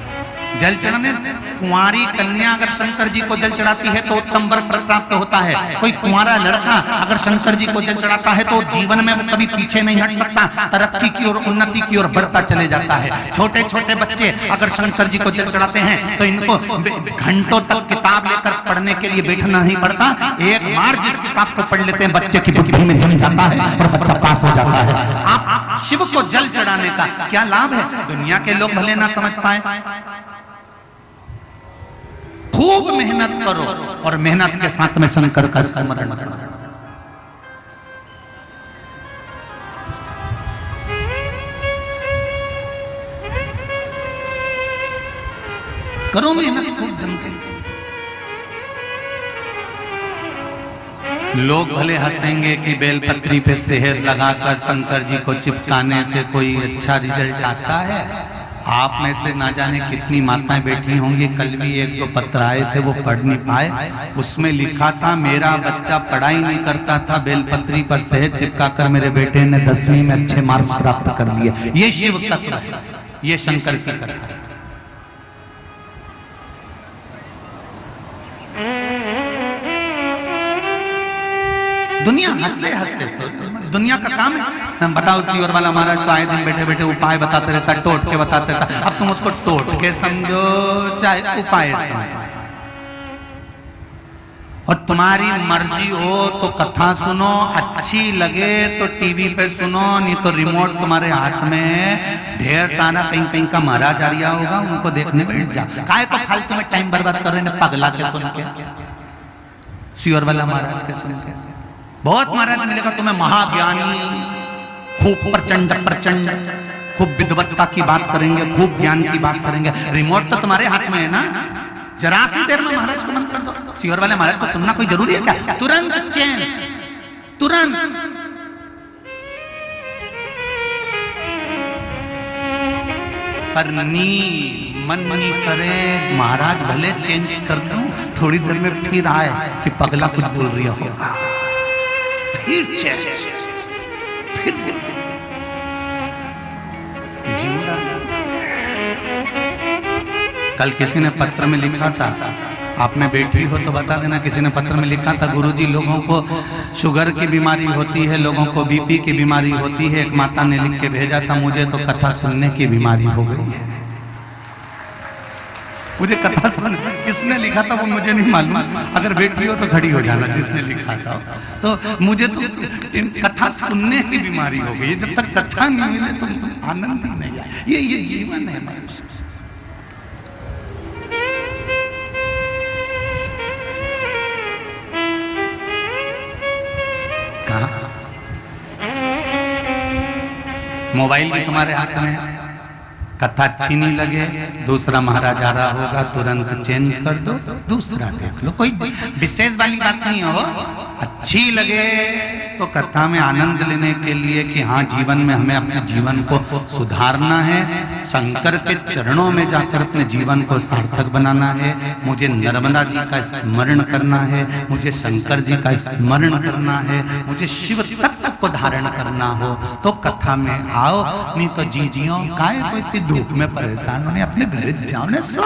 जल चढ़ाने कुंवारी कन्या अगर शंकर जी को जल चढ़ाती है तो उत्तम वर प्राप्त होता है। कोई कुंवारा लड़का अगर शंकर जी को जल चढ़ाता है तो जीवन में वो कभी पीछे नहीं हट सकता, तरक्की की ओर, उन्नति की ओर बढ़ता चले जाता है। छोटे छोटे बच्चे अगर शंकर जी को जल चढ़ाते हैं तो इनको घंटों तक किताब लेकर पढ़ने के लिए बैठना नहीं पड़ता, एक बार जिस किताब को पढ़ लेते हैं बच्चे की बुद्धि में जम जाता है और बच्चा पास हो जाता है। आप शिव को जल चढ़ाने का क्या लाभ है? दुनिया के लोग भले ना समझ पाए, खूब मेहनत करो और मेहनत के साथ में शंकर का स्मरण करो, मेहनत खूब जम के। लोग भले हंसेंगे कि बेलपत्री पे शहद लगाकर शंकर जी को चिपकाने से कोई अच्छा रिजल्ट आता है। आप में से ना जाने कितनी माताएं बैठी होंगी, कल भी एक दो पत्र आए थे वो पढ़ नहीं पाए, उसमें लिखा था मेरा बच्चा पढ़ाई नहीं करता था, बेलपत्री पर शहद चिपकाकर मेरे बेटे ने 10वीं में अच्छे मार्क्स प्राप्त कर लिए। ये शिव तत्व है, ये शंकर की कथा है। दुनिया हंसे हंसे दुनिया का काम है। बताओ सीवर वाला महाराज तो आए दिन बैठे बैठे उपाय बताते रहता, टोट के बताते रहता। अब तुम उसको टोट के समझो चाहे उपाय समझो, और तुम्हारी मर्जी हो तो कथा सुनो, अच्छी लगे तो टीवी पे सुनो, नहीं तो रिमोट तुम्हारे हाथ में ढेर सारा कहीं कहीं का महाराज आ रहा होगा, उनको देखने बैठ जाओ। काहे को फालतू में टाइम बर्बाद कर रहे हैं पगला के सुन के, सीवर वाला महाराज के सुन के। बहुत महाराज मिलेगा तुम्हें महाज्ञानी, खूब प्रचंड प्रचंड, खूब विद्वत्ता की बात करेंगे, खूब ज्ञान की बात करेंगे। रिमोट तो तुम्हारे हाथ में है ना, जरा सी देर में महाराज को बंद कर दो। सीवर वाले महाराज को सुनना कोई जरूरी है क्या? तुरंत चेंज, तुरंत। करनी मनमनी करे महाराज भले चेंज कर दूं, थोड़ी देर में फिर आए कि पगला कुछ बोल रही होगा, फिर चेंज, फिर कल किसी ने पत्र में लिखा था, आप में बैटरी हो तो बता देना, किसी ने पत्र में लिखा था गुरुजी लोगों को शुगर की बीमारी होती है, लोगों को बीपी की बीमारी होती है। एक माता ने लिख के भेजा था, मुझे तो कथा सुनने की बीमारी हो गई है। मुझे कथा सुन, किसने लिखा था वो मुझे नहीं मालूम, अगर बैटरी हो तो खड़ी हो जाना जिसने लिखा था। तो मुझे तो कथा सुनने की बीमारी हो गई, जब तक कथा नहीं मिले तो आनंद ही नहीं आए। ये जीवन है मनुष्य। मोबाइल भी तुम्हारे हाथ में है, कथा अच्छी नहीं लगे, दूसरा महाराज आ रहा होगा, तुरंत चेंज कर दो, दूसरा देख लो। कोई विशेष वाली बात नहीं हो, अच्छी लगे तो कथा में आनंद लेने के लिए कि हाँ जीवन में हमें अपने जीवन को सुधारना है, शंकर के चरणों में जाकर अपने जीवन को सार्थक बनाना है, मुझे नर्मदा जी का स्मरण करना है, मुझे शंकर जी का स्मरण करना है, मुझे शिव तत्व को धारण करना हो तो कथा में आओ, नहीं तो जीजियों काहे को इतनी धूप में परेशान होने, अपने घर जाओ ने सो।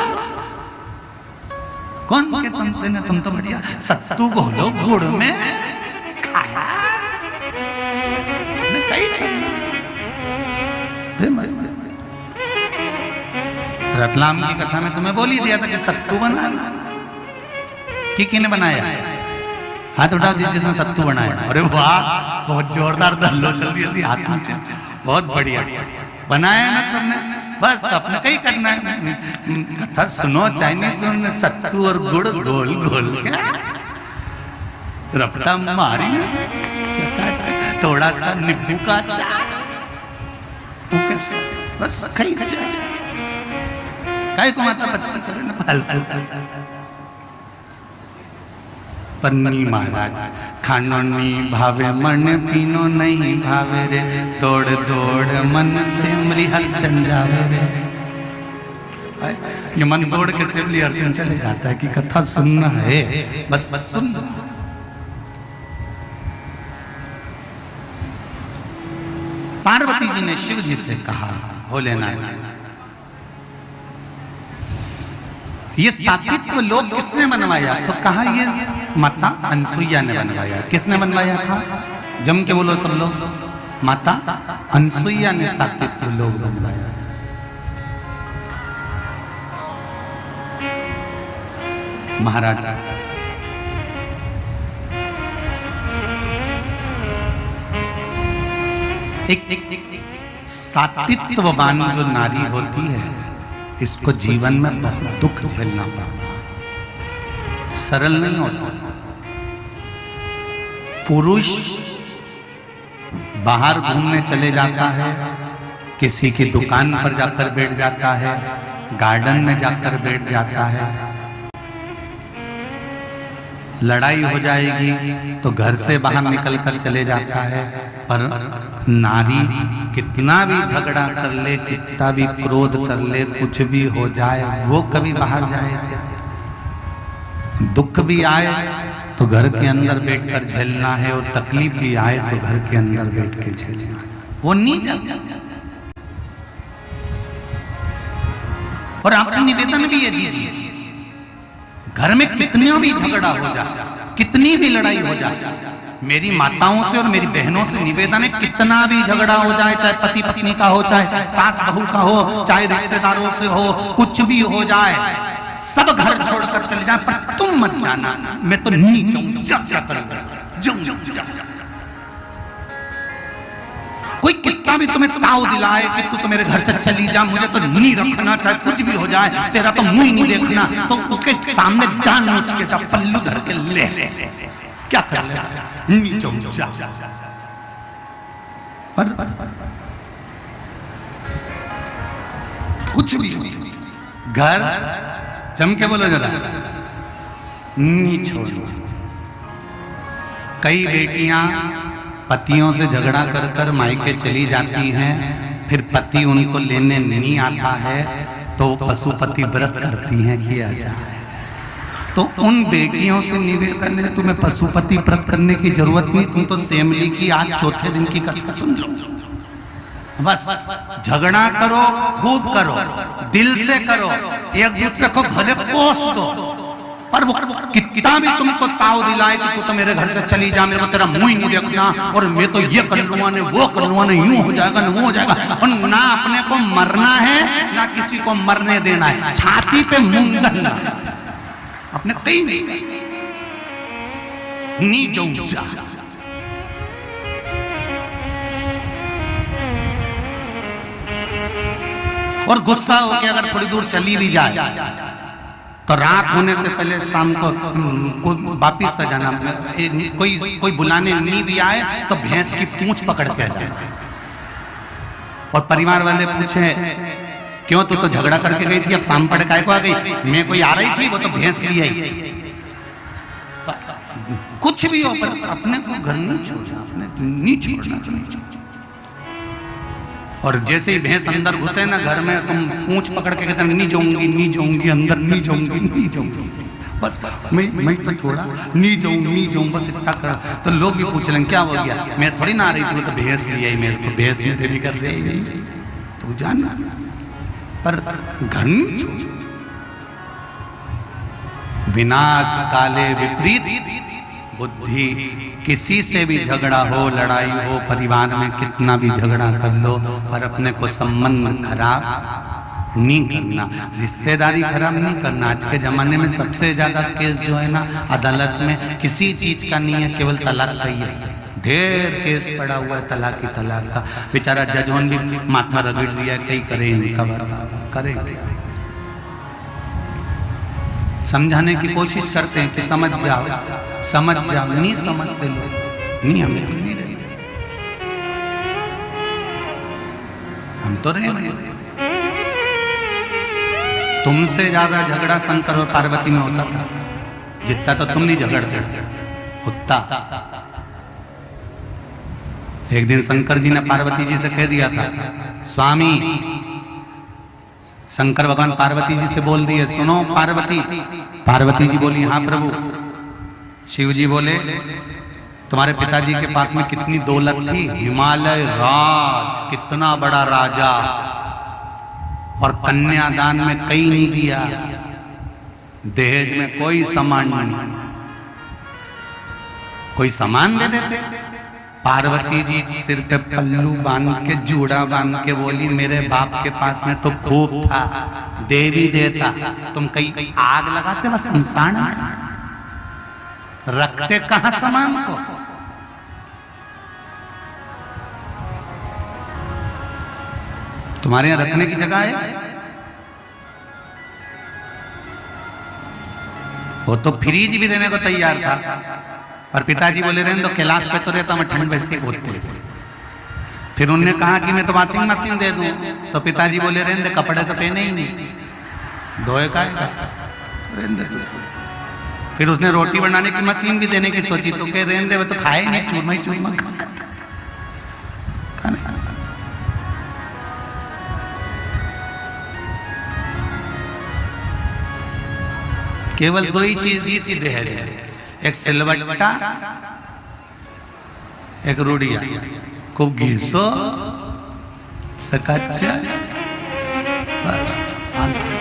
कौन के तुमसे ने, तुम तो बढ़िया सत्तू घोलो गुड़ में खाया ने कही रतलाम की कथा में तुम्हें बोल ही दिया था कि सत्तू बनाना, कि किने बनाया? हाथ उठाओ जिसने सत्तू बनाया। अरे वाह, बहुत जोरदार दल्लो जल्दी हाथ नीचे, बहुत बढ़िया बनाया ना सबने। बस अपने कहीं करना है, कथा सुनो चाइनीज में सत्तू और गुड़ गोल गोल रपटा मारी, थोड़ा सा नींबू का अचार, बस कहीं काहे को माता बच्ची करे ना फालतू। पन्नी महाराज खानो नी भावे मन पीनो नहीं भावे रे, दौड़ दौड़ मन से मृहल चल जावे रे। ये मन दौड़ के सिमली अर्जुन चले जाता है कि कथा सुनना है, बस सुन। पार्वती जी ने शिव जी से कहा, भोलेनाथ ये सात्वित्व लोक किसने बनवाया? तो कहा ये माता अनसुईया ने बनवाया। किसने बनवाया था? जम के बोलो सब लोग, माता अनसुईया ने सात्वित्व लोक बनवाया था। महाराज एक सात्वित्ववान जो नारी होती है, इसको जीवन में बहुत दुख झेलना पड़ता है, सरल नहीं होता। पुरुष बाहर घूमने चले जाता है, किसी की दुकान पर जाकर बैठ जाता है, गार्डन में जाकर बैठ जाता है, लड़ाई हो जाएगी तो घर से बाहर निकलकर चले जाता है। पर नारी कितना भी झगड़ा कर ले, कितना भी क्रोध कर ले, कुछ भी हो जाए, वो कभी बाहर जाए क्या? दुख भी आए तो घर के अंदर बैठकर झेलना है, और तकलीफ भी आए तो घर के अंदर बैठ के झेलना है, वो नहीं जाता। और आपसे निवेदन भी है जी, घर में कितना भी झगड़ा हो जाए, कितनी भी लड़ाई हो जाए, मेरी माताओं से और मेरी बहनों से निवेदन है, कितना भी झगड़ा हो जाए, चाहे पति पत्नी का हो, चाहे सास बहू का हो, चाहे रिश्तेदारों से हो, कुछ भी हो जाए, सब घर छोड़कर चले जाए, पर तुम मत जाना, मैं तो नहीं जाऊं, क्या करूंगा। कोई कितना भी तुम्हें ताव दिलाए कि तू तो मेरे घर से चली जा, मुझे तो नहीं रखना, चाहे कुछ भी हो जाए, तेरा तो मुंह नहीं देखना, तो उसके सामने जान नोच के जा, पल्लू धर के ले, क्या कर ले, नहीं जाऊं जा। पर कुछ भी घर जम के बोलो जरा, नहीं छोड़ो। कई बेटियां पतियों से झगड़ा कर कर मायके चली जाती हैं, फिर पति उनको लेने नहीं आता है तो पशुपति व्रत करती हैं किया जाए। तो उन बेटियों से निवेदन है, तुम्हें पशुपति व्रत करने की जरूरत नहीं, तुम तो सेमली की आज चौथे दिन की कथा सुन लो। बस झगड़ा करो, खूब करो, दिल से करो, एक दूसरे को भले कोस दो, पर वो कितना भी तुमको ताव दिलाए कि तू तो मेरे घर से चली जा, मेरे को तेरा मुंह ही नहीं देखना, और मैं तो ये कर लूंगा ने वो कर लूंगा, यूं हो जाएगा ना वो हो जाएगा, और ना अपने को मरना है ना किसी को मरने देना है, छाती पे मुंडन अपने कहीं नहीं जाऊं जा। और गुस्सा हो के अगर थोड़ी दूर चली भी जाए तो रात होने से पहले शाम को वापिस आ जाना। कोई बुलाने नहीं भी आए तो भैंस की पूंछ पकड़ के आ जाए। और परिवार वाले पूछे क्यों, तू तो झगड़ा करके गई थी, अब शाम पड़े काय को आ गई? मैं कोई आ रही थी, वो तो भैंस ली आई। कुछ भी हो पर अपने को घर नहीं छोड़ना, अपने नहीं छोड़ना। और जैसे ही भैंस अंदर घुसे ना घर में, तुम पूंछ पकड़ के कहते नहीं जाऊंगी, नहीं जाऊंगी, अंदर नहीं जाऊंगी, नहीं जाऊंगी, बस मैं तो थोड़ा नहीं जाऊं बस इतना कर। तो लोग भी पूछ लेंगे क्या हो गया, मैं थोड़ी ना आ रही थी, तो भैंस लिया ही मेरे को, भैंस में से भी कर रही तो जानना, पर घर नहीं छोड़। विनाश काले विपरीत बुद्धि। किसी से भी झगड़ा हो, लड़ाई हो, परिवार में कितना भी झगड़ा कर लो, पर अपने को संबंध खराब नहीं करना, रिश्तेदारी खराब नहीं करना। आज के जमाने में सबसे ज्यादा केस जो है ना अदालत में किसी चीज का नहीं है, केवल तलाक का ही है। ढेर केस पड़ा हुआ है तलाक का। बेचारा जजोन भी माथा रगड़ दिया, कई करे इनका करे, समझाने की कोशिश करते हैं कि समझ जाओ, नहीं समझते लोग, नहीं हमें तो नहीं रहे, हम तो रहे। तुमसे ज्यादा झगड़ा शंकर और पार्वती में होता था, जितना तो तुम नहीं झगड़ते उतना। एक दिन शंकर जी ने पार्वती जी से कह दिया था, स्वामी, शंकर भगवान पार्वती जी से बोल दिए, सुनो पार्वती जी बोली हाँ प्रभु। शिव जी बोले तुम्हारे पिताजी के पास में कितनी दौलत थी, हिमालय राज, कितना बड़ा राजा, और कन्यादान में कई नहीं दिया, दहेज में कोई सामान नहीं, कोई सामान दे देते। पार्वती जी सिर पे पल्लू बांध के, जूड़ा बांध के बोली मेरे बाप के पास में तो खूब था, देवी देता, तुम कहीं आग लगाते वह संसार में, रखते कहां सामान को। तुम्हारे यहां रखने की जगह है? वो तो फ्रीज भी देने को तैयार था, और पिताजी बोले रहने तो कैलाश पे तो रहता, मैं ठंड वैसे ही होते। फिर उन्होंने कहा कि मैं तो वॉशिंग मशीन दे दूं, तो पिताजी बोले रहने दे, कपड़े तो पहने ही नहीं, धोए का रहने दे तू। फिर उसने रोटी बनाने की मशीन भी देने की सोची, तो कह रहने दे, वो तो खाए नहीं, चूरमा ही चूरमा खाने। केवल दो ही चीज दी थी दहेज, एक सिलवट्टा, एक रूढ़िया, खूब घीसो सकच्चा,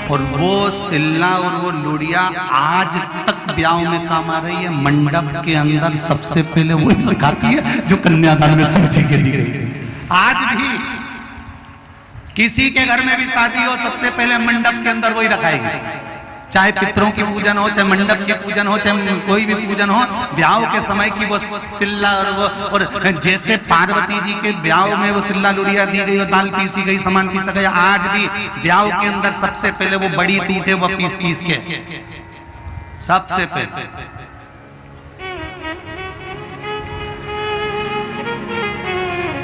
और वो सिल्ला और वो लुड़िया आज तक ब्याह में काम आ रही है। मंडप के अंदर सबसे पहले वो लगाती है जो कन्यादान में शिव जी के दी गई थी। आज भी किसी के घर में भी शादी हो, सबसे पहले मंडप के अंदर वही रखाएगी, चाहे पितरों की पूजन हो, चाहे मंडप की पूजन हो, चाहे कोई भी पूजन हो, ब्याह के समय की वो सिल्ला और वो, और जैसे पार्वती जी के ब्याह में वो सिल्ला लुड़िया दी गई, दाल पीसी गई, सामान पीसा गया, आज भी ब्याह के अंदर सबसे पहले वो बड़ी तीते वो पीस के सबसे पहले।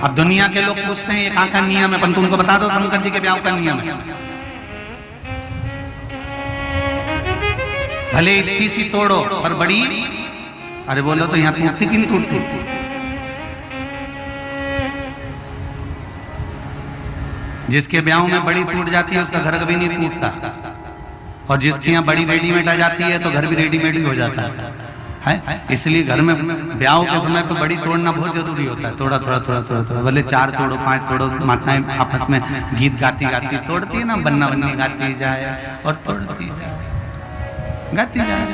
अब दुनिया के लोग पूछते हैं ये कहाँ का नियम है, परंतु उनको बता दो शंकर जी के ब्याह का नियम है। भले इतनी सी तोड़ो और बड़ी, अरे बोलो तो यहाँ टूटती कि नहीं टूटती? जिसके ब्याह में बड़ी टूट जाती है उसका घर कभी नहीं टूटता, और जिसके यहाँ बड़ी रेडीमेड आ जाती है तो घर भी रेडीमेड ही हो जाता है। इसलिए घर में ब्याह के समय पे बड़ी तोड़ना बहुत जरूरी होता है। थोड़ा थोड़ा थोड़ा थोड़ा थोड़ा, भले 4 तोड़ो 5 तोड़ो, माताएं आपस में गीत गाती गाती तोड़ती है ना, बन्ना बन्नी गाती जाए और तोड़ती जाए, गाती जाए।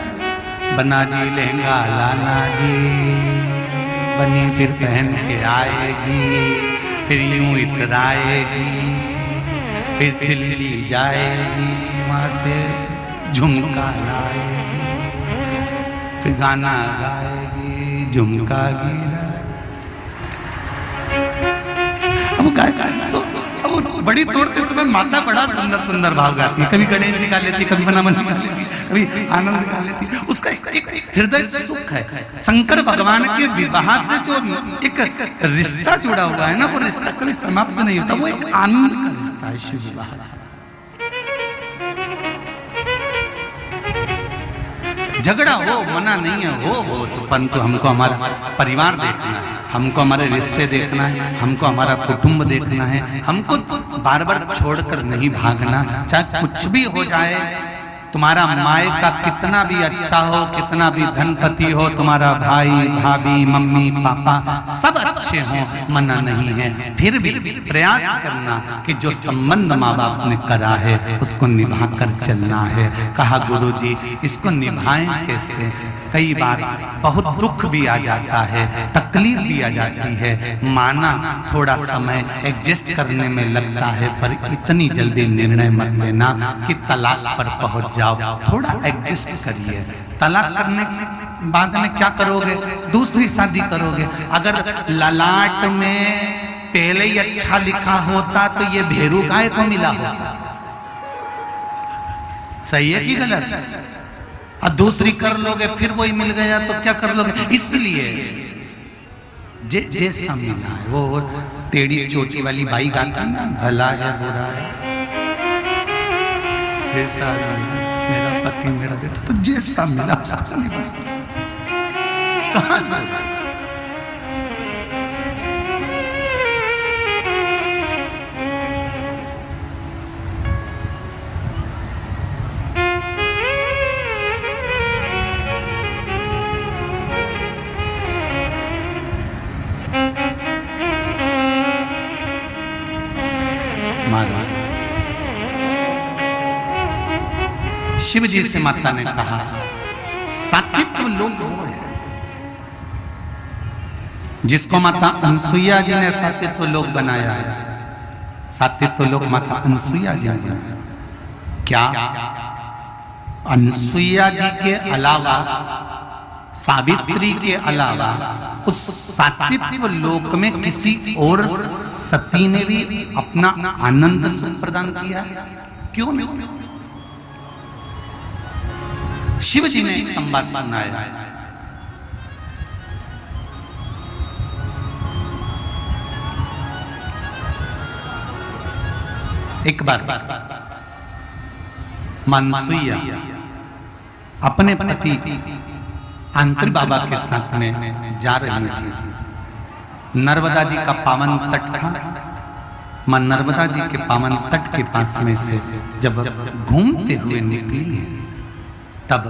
बन्ना जी लहंगा लाना जी, बनी फिर पहन के आएगी, फिर यूं इतराएगी, फिर दिल्ली जाएगी, वहां से झुमका लाएगी, फिर गाना गाएगी, झुमका गिरा। अब अब बड़ी तोड़ते समय माता बड़ा सुंदर सुंदर भाव गाती है, कभी गणेश जी गा लेती, कभी बनामन गा लेती, कभी आनंद गा लेती। उसका एक हृदय सुख है। शंकर भगवान के विवाह से जो एक रिश्ता जुड़ा हुआ है ना, वो रिश्ता कभी समाप्त नहीं होता, वो एक आनंद का रिश्ता है शिव विवाह। झगड़ा हो, मना नहीं है, हो तो, परंतु हमको हमारा परिवार देखना है, हमको हमारे रिश्ते देखना है, हमको हमारा कुटुंब देखना है, हमको बार बार छोड़कर नहीं भागना। चाहे कुछ भी हो जाए, तुम्हारा माए का कितना भी अच्छा हो, कितना भी धनपति हो, तुम्हारा भाई भाभी मम्मी पापा सब अच्छे हों, मना नहीं है, फिर भी प्रयास करना कि जो संबंध माँ बाप ने करा है उसको निभा कर चलना है। कहा गुरुजी इसको निभाएं कैसे? कई बार बहुत दुख भी आ जाता है, तकलीफ भी आ जाती है, माना थोड़ा समय एडजस्ट करने में लगता है, पर इतनी जल्दी निर्णय मत लेना कि तलाक पर पहुंच जाओ। थोड़ा एडजस्ट करिए। तलाक करने के बाद में क्या करोगे? दूसरी शादी करोगे। अगर ललाट में पहले ही अच्छा लिखा होता तो ये भेरू काय को मिला होता? सही है कि गलत? अब दूसरी कर लोगे, फिर वही मिल गया तो क्या कर लोगे? इसलिए जैसा मिला है, वो टेढ़ी चोटी वाली बाई गाती ना, भला है बुरा है, जैसा मेरा पति मेरा बेटा, तो जैसा मिला कहां शिव जी से माता ने कहा सात्विक लोग वो है जिसको माता अनसुईया जी ने सात्विक लोग बनाया है। सात्विक लोग माता अनसुईया जी ने बनाया। क्या अनसुईया जी के अलावा, सावित्री के अलावा उस सात्विक लोक में किसी और सती ने भी अपना आनंद सुख प्रदान किया? क्यों नहीं? शिव जी ने एक संवाद सुनाया। एक बार अनसुईया अपने पति आंत्री बाबा के साथ में जा रही थी। नर्मदा जी का पावन तट था। मां नर्मदा जी के पावन तट के पास में से जब घूमते हुए निकली तब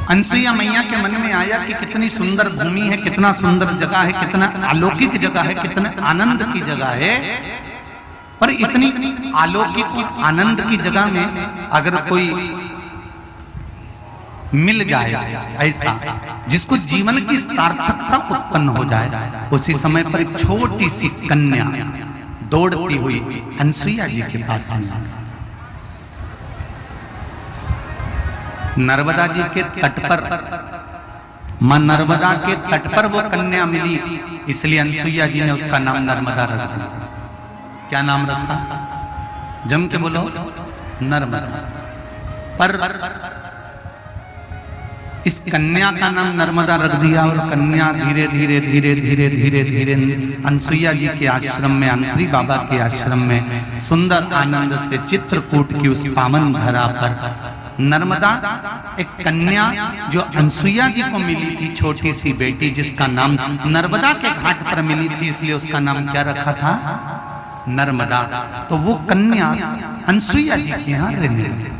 अनसुईया मैया के मन में आया कि कितनी सुंदर भूमि है, कितना सुंदर जगह है, कितना अलौकिक जगह है, कितना आनंद की जगह है। पर इतनी अलौकिक और आनंद की जगह में अगर कोई मिल जाए ऐसा जिसको जीवन की सार्थकता उत्पन्न हो जाए, उसी समय पर एक छोटी सी कन्या दौड़ती हुई अनसुईया जी के पास में नर्मदा जी के तट पर, मां नर्मदा के तट पर वो कन्या मिली, इसलिए अनसुईया जी ने उसका नाम नर्मदा रख दिया। क्या नाम रखा? जम के बोलो, नर्मदा। पर इस कन्या का नाम नर्मदा रख दिया और कन्या धीरे धीरे धीरे धीरे धीरे धीरे अनसुईया जी के आश्रम में, आंत्री बाबा के आश्रम में सुंदर आनंद से चित्रकूट की उस पावन धरा पर नर्मदा, एक कन्या जो अनसुईया जी को मिली थी, छोटी सी बेटी जिसका नाम नर्मदा के घाट पर मिली थी, इसलिए उसका नाम क्या रखा था? नर्मदा। तो वो कन्या अनसुईया जी के यहाँ रहने लगी।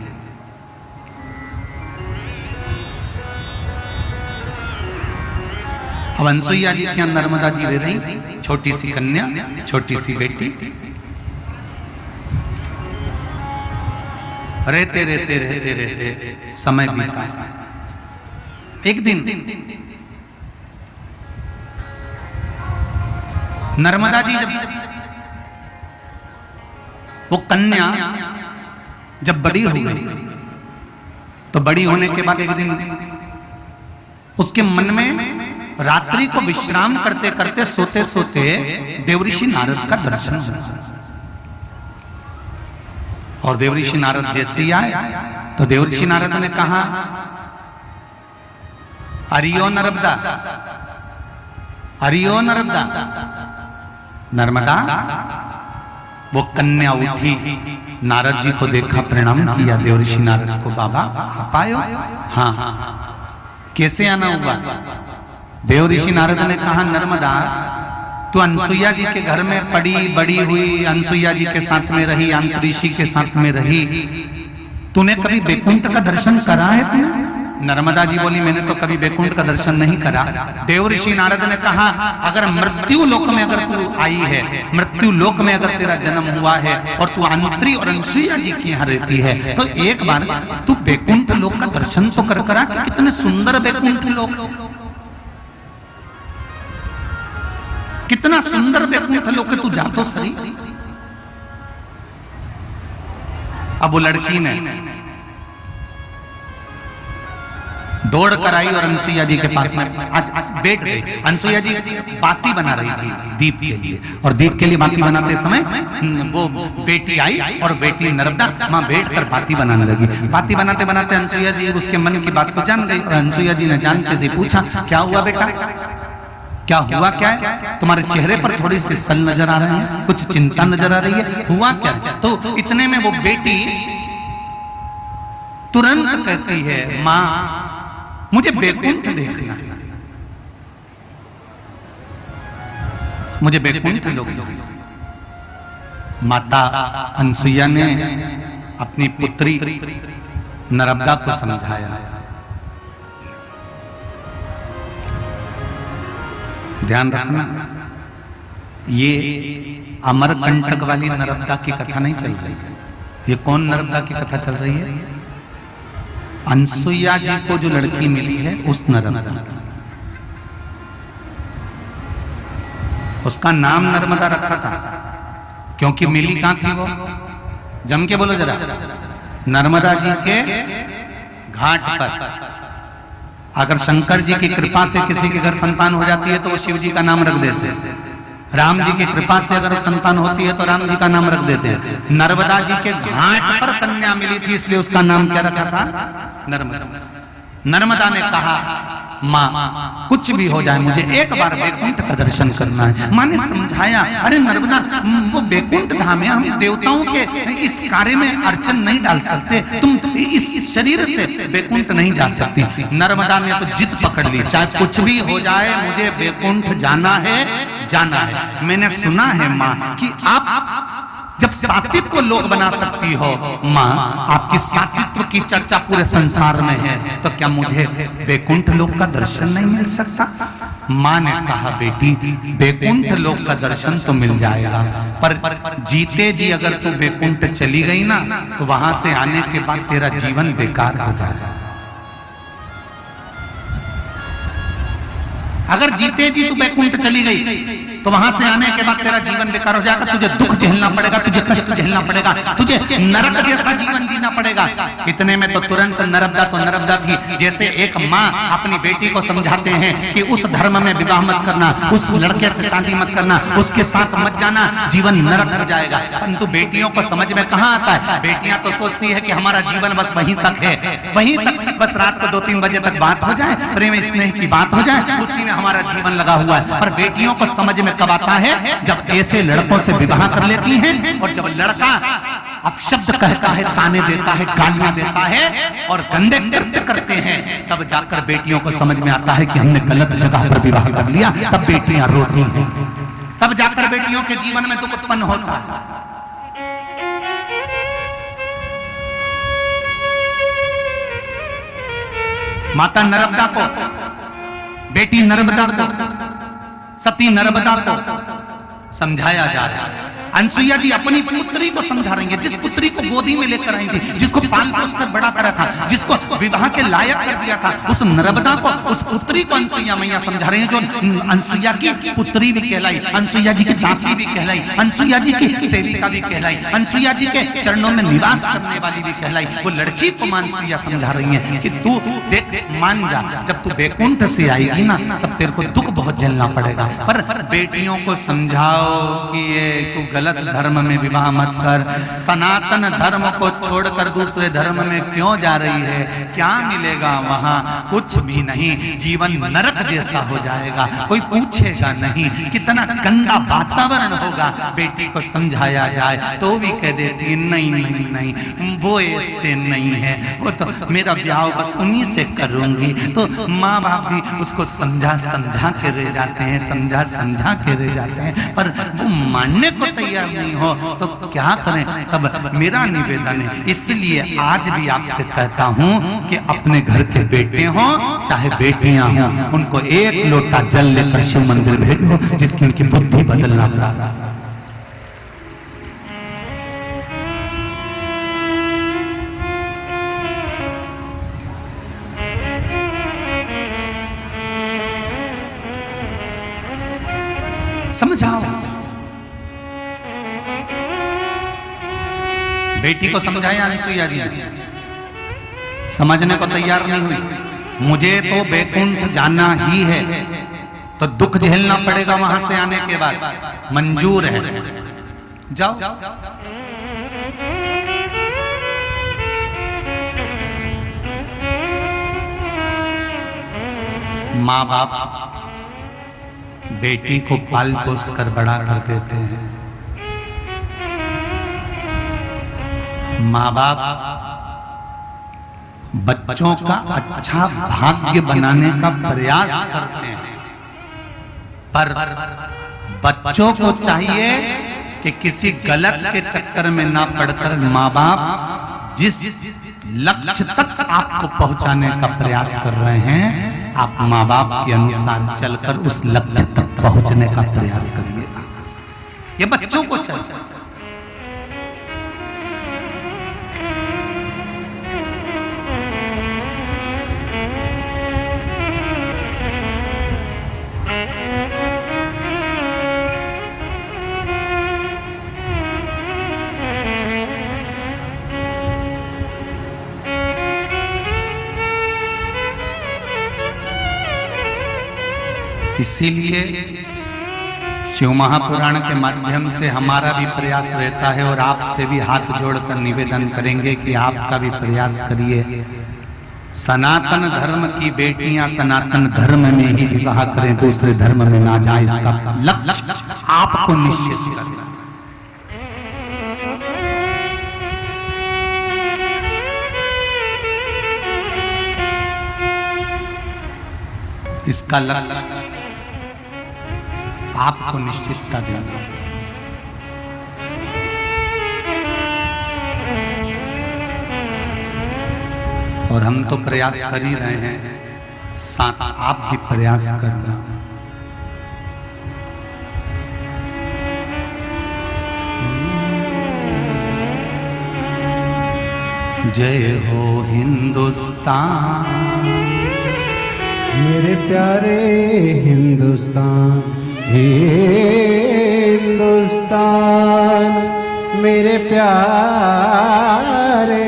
अब अनसुईया जी के यहाँ नर्मदा जी रह रही, छोटी सी कन्या, छोटी सी बेटी। रहते रहते रहते रहते समय बीता। एक दिन नर्मदा जी जब वो कन्या जब बड़ी हो गई, तो बड़ी होने के बाद एक दिन उसके मन में रात्रि को विश्राम करते करते, सोते सोते देवऋषि नारद का दर्शन हुआ। और देवऋषि नारद जैसे ही आए तो देवऋषि नारद ने कहा, हरिओ नर्मदा, हरिओ नर्मदा। नर्मदा वो कन्या उठी, नारद जी को देखा, प्रणाम किया देवर्षि नारद को, बाबा आप आए हो? हाँ, कैसे आना हुआ? देवर्षि नारद ने कहा, नर्मदा तू अनसुईया जी के घर में पड़ी बड़ी हुई, अनसुईया जी के साथ में रही, अंतरिषि के साथ में रही, तूने कभी बैकुंठ का दर्शन करा है तूने? नर्मदा जी बोली, मैंने तो कभी बैकुंठ का दर्शन नहीं करा। देवर्षि नारद ने कहा, अगर मृत्यु लोक में अगर तू आई है, मृत्यु लोक में अगर तेरा जन्म हुआ है और तू अंतरी और अनसुईया जी के यहाँ रहती है, तो एक बार तू बैकुंठ लोक का दर्शन तो कर करा। कितने सुंदर बैकुंठ लोक, कितना सुंदर बैकुंठ लोक है, तू जा तो सही। अब वो लड़की ने दौड़ कर आई और अनसुईया जी के पास में आज बैठ गई। अनसुईया जी बाती बना रही थी दीप के लिए, और दीप के लिए बाती बनाते समय वो बेटी आई और बेटी नर्मदा मां बैठ कर बाती बनाने लगी। बाती बनाते बनाते अनसुईया जी उसके मन की बात को जान गई, और अनसुईया जी ने जानते से पूछा, क्या हुआ बेटा, क्या हुआ, क्या है? तुम्हारे चेहरे पर थोड़ी सी सल नजर आ रही है, कुछ चिंता नजर आ रही है, हुआ क्या? तो इतने में वो बेटी तुरंत कहती है, मां मुझे बैकुंठ देखना है, मुझे बैकुंठ लोक देखना। माता अनसुईया ने अपनी पुत्री नर्मदा को समझाया, ध्यान रखना, ये अमरकंटक वाली नर्मदा की कथा नहीं चल रही है। ये कौन नर्मदा की कथा चल रही है? अनसुईया जी को जो लड़की मिली है उस नर्मदा, उसका नाम नर्मदा रखा था क्योंकि मिली कहां थी वो? जम के बोलो जरा, नर्मदा जी के घाट पर। अगर शंकर जी की कृपा से किसी के घर संतान हो जाती है तो वो शिव जी का नाम रख देते हैं। राम जी की कृपा से अगर संतान होती है तो राम जी का नाम रख देते हैं। नर्मदा जी के घाट पर कन्या मिली थी, इसलिए उसका नाम क्या रखा था? नर्मदा। नर्मदा ने कहा, माँ कुछ भी हो जाए मुझे एक बार बैकुंठ का दर्शन करना है। माँ ने समझाया, अरे नर्मदा वो बैकुंठ धाम है, हम देवताओं के इस कार्य में अर्चन नहीं डाल सकते, तुम इस शरीर से बैकुंठ नहीं जा सकती। नर्मदा ने तो जिद पकड़ ली, चाहे कुछ भी हो जाए मुझे बैकुंठ जाना है, जाना है। मैंने सुना है माँ कि आप जब सात्वित्व लोक बना सकती हो, माँ आपकी सात्वित्व की चर्चा पूरे संसार में है, तो क्या मुझे बैकुंठ लोक का दर्शन नहीं मिल सकता? माँ ने कहा, बेटी बैकुंठ लोक का दर्शन तो मिल जाएगा, पर जीते जी अगर तू बैकुंठ चली गई ना तो वहां से आने के बाद तेरा जीवन बेकार हो जाएगा। अगर जीते जी तू बैकुंठ चली गई तो वहां से आने के बाद तेरा जीवन बेकार हो जाएगा, तुझे दुख झेलना पड़ेगा, तुझे कष्ट झेलना पड़ेगा, तुझे नरक जैसा जीवन जीना पड़ेगा। इतने में तो तुरंत नर्मदा तो नर्मदा थी, जैसे एक माँ अपनी बेटी को समझाते हैं कि उस धर्म में विवाह मत करना, उस लड़के से शादी मत करना, उसके साथ मत जाना, जीवन नरक हो जाएगा। परंतु बेटियों को समझ में कहाँ आता है? बेटियां तो सोचती है कि हमारा जीवन बस वहीं तक है, वहीं तक, बस रात को 2-3 बजे तक बात हो जाए, प्रेम स्नेह की बात हो जाए, उसी में हमारा जीवन लगा हुआ है। पर बेटियों को समझ में कब आता है? जब ऐसे लड़कों से विवाह कर लेती हैं, और जब लड़का अपशब्द कहता है, ताने देता है, गालियां देता है और गंदे कृत्य करते हैं, तब जाकर बेटियों को समझ में आता है कि हमने गलत जगह पर विवाह कर लिया। तब बेटियां रोती हैं, तब जाकर बेटियों के जीवन में दुख उत्पन्न होता है। माता नर्मदा को, बेटी नर्मदा को, सती नर्मदा को समझाया जा रहा है। अनसुईया जी अपनी पुत्री को समझा रही है, जिस पुत्री को गोदी में लेकर आई थी, जिसको पाल पोस कर बड़ा करा था, जिसको विवाह के लायक कर दिया था, उस नर्मदा को, उस पुत्री को अनसुईया मैया समझा रही है, जो अनसुईया की पुत्री भी कहलाई, अनसुईया जी की दासी भी कहलाई, अनसुईया जी की सेविका भी कहलाई, अनसुईया जी के चरणों में निवास करने वाली भी कहलाई। वो लड़की को अनसुईया समझा रही है कि तू देख, मान जा, जब तू बैकुंठ से आएगी ना तब तेरे को दुख बहुत झेलना पड़ेगा। पर बेटियों को समझाओ कि ये तू गलत गलत धर्म में विवाह मत कर। सनातन धर्म को छोड़कर दूसरे धर्म में क्यों जा रही है? क्या मिलेगा वहां? कुछ भी नहीं, जीवन नरक जैसा हो जाएगा, कोई पूछेगा नहीं। कितना गंदा वातावरण होगा। बेटी को समझाया जाए तो भी कह देती नहीं नहीं नहीं, वो ऐसे नहीं है, वो तो मेरा ब्याह बस उन्हीं से करूंगी। तो माँ बाप भी उसको समझा समझा के रह जाते हैं, समझा समझा के रह जाते हैं, पर वो मानने को तैयार नहीं हो तो क्या करें? तब मेरा निवेदन है, इसलिए आज भी आपसे कहता हूँ कि अपने घर के बेटे हों चाहे बेटियां हों, उनको एक लोटा जल लेकर शिव मंदिर भेजो, जिसकी उनकी बुद्धि बदलना पड़ा। समझाओ। बेटी को समझाया अनुसुईया जी, समझने को तैयार नहीं हुई। मुझे तो बैकुंठ जाना ही है, तो दुख झेलना पड़ेगा वहां से आने के बाद, मंजूर है, जाओ। माँ बाप बेटी को पाल पोस कर बड़ा कर देते हैं। माँ बाप बच्चों का अच्छा भाग्य बनाने का प्रयास करते हैं, पर बच्चों को चाहिए कि किसी गलत के चक्कर में ना पड़कर माँ बाप जिस लक्ष्य तक आपको पहुंचाने का प्रयास कर रहे हैं, आप माँ बाप के अनुसार चलकर उस लक्ष्य तक पहुंचने का प्रयास करिएगा। ये बच्चों को चाहिए। इसीलिए शिव महापुराण के माध्यम से हमारा भी प्रयास रहता है, और आपसे भी हाथ जोड़कर निवेदन करेंगे कि आपका भी प्रयास करिए। सनातन धर्म की बेटियां सनातन धर्म में ही विवाह करें, दूसरे धर्म में ना जाए, इसका लक्ष्य आपको निश्चित करना। इसका लक्ष्य आपको निश्चितता देना। और हम तो प्रयास कर ही रहे हैं, साथ आप भी प्रयास करना। जय हो हिंदुस्तान
मेरे प्यारे हिंदुस्तान, हिंदुस्तान मेरे प्यारे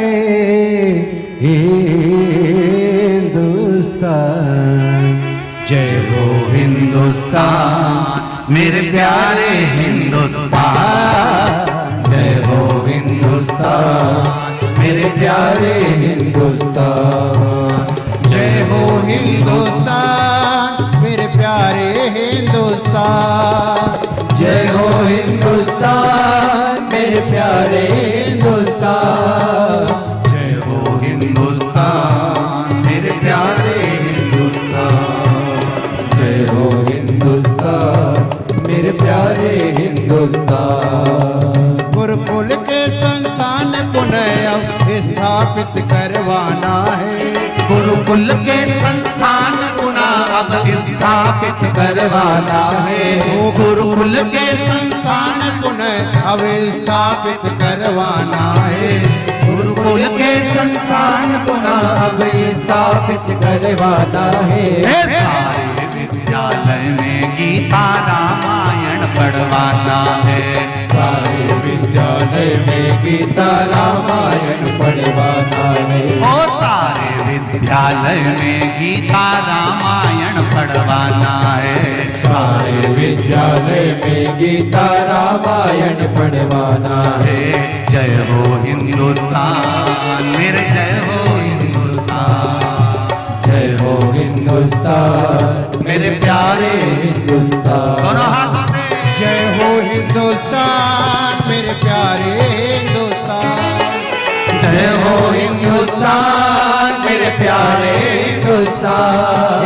हिंदुस्तान।
जय हो हिंदुस्तान मेरे प्यारे हिंदुस्तान। जय हो हिंदुस्तान मेरे प्यारे हिंदुस्तान।
जय हो हिंदुस्तान मेरे प्यारे हिंदुस्तान। जय हो हिंदुस्तान मेरे प्यारे हिंदुस्तान।
जय हो हिंदुस्तान मेरे प्यारे हिंदुस्तान।
जय हो हिंदुस्तान मेरे प्यारे हिंदुस्तान। गुरुकुल के संस्थान पुनः स्थापित करवाना है।
गुरुकुल के संस्थान पुनः अब स्थापित करवाना है।
गुरुकुल के संस्थान पुनः अब स्थापित करवाना है।
गुरुकुल के संस्थान पुनः अब स्थापित करवाना है। सारे विद्यालय में गीता रामायण पढ़वाना है।
सारे विद्यालय में गीता रामायण पढ़वाना है।
ओ सारे विद्यालय में गीता रामायण पढ़वाना है।
सारे विद्यालय में गीता रामायण पढ़वाना है।
जय हो हिंदुस्तान मेरे, जय हो हिंदुस्तान,
जय हो हिंदुस्तान
मेरे प्यारे
हिंदुस्तान।
दोनों हाथों से
जय हो हिंदुस्तान मेरे प्यारे हिंदुस्तान।
जय हो हिंदुस्तान मेरे प्यारे
हिंदुस्तान।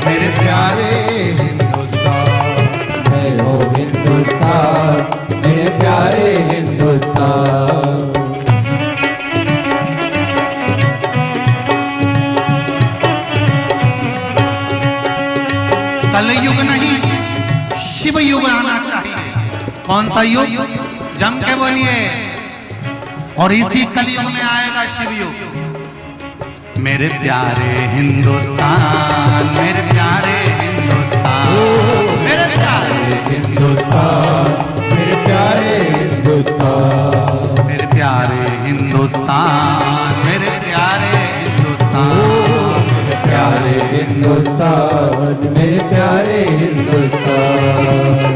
मेरे प्यारे
हिंदुस्तान। जय हो हिंदुस्तान मेरे प्यारे हिंदुस्तान।
कलयुग नहीं शिव युग आना चाहिए। कौन सा युग? जम के बोलिए। और इसी कलयुग में आएगा शिव युग। मेरे प्यारे हिंदुस्तान, मेरे प्यारे हिंदुस्तान, मेरे प्यारे
हिंदुस्तान, मेरे प्यारे हिंदुस्तान,
मेरे प्यारे हिंदुस्तान, मेरे प्यारे हिंदुस्तान,
मेरे प्यारे हिंदुस्तान, मेरे प्यारे हिंदुस्तान।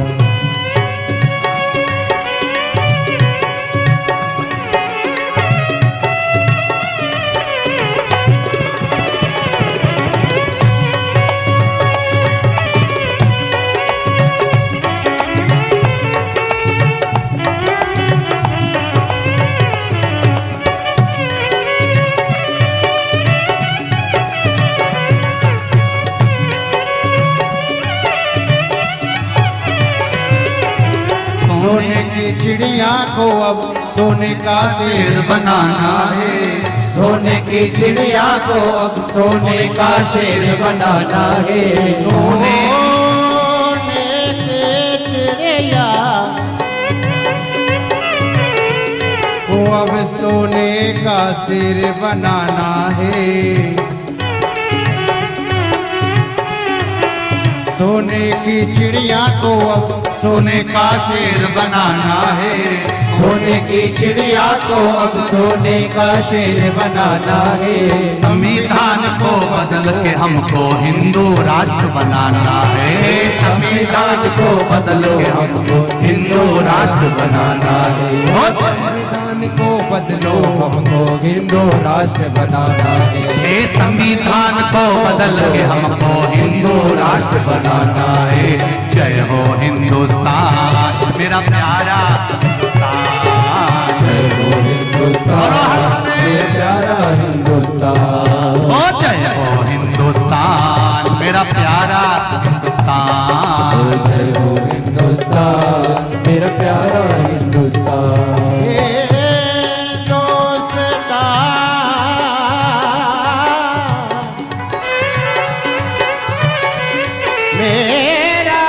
सोने की चिड़िया को अब सोने का शेर बनाना है। सोने की चिड़िया को अब सोने का शेर बनाना है। सोने की चिड़िया को अब सोने का शेर बनाना है। सोने की चिड़िया को अब सोने का शेर बनाना है। सोने की चिड़िया को अब सोने का शेर बनाना है।
संविधान को बदल के हमको हिंदू राष्ट्र बनाना है।
संविधान को बदल के हमको हिंदू राष्ट्र बनाना है। संविधान को बदलो हमको हिंदू राष्ट्र बनाना है।
संविधान को बदल के हमको हिंदू राष्ट्र बनाना है। जय हो हिंदुस्तान मेरा प्यारा हिंदुस्तान।
जय हो हिंदुस्तान मेरा प्यारा हिंदुस्तान।
ओ जय हो हिंदुस्तान मेरा प्यारा हिंदुस्तान।
जय हो हिंदुस्तान मेरा प्यारा हिंदुस्तान। मेरा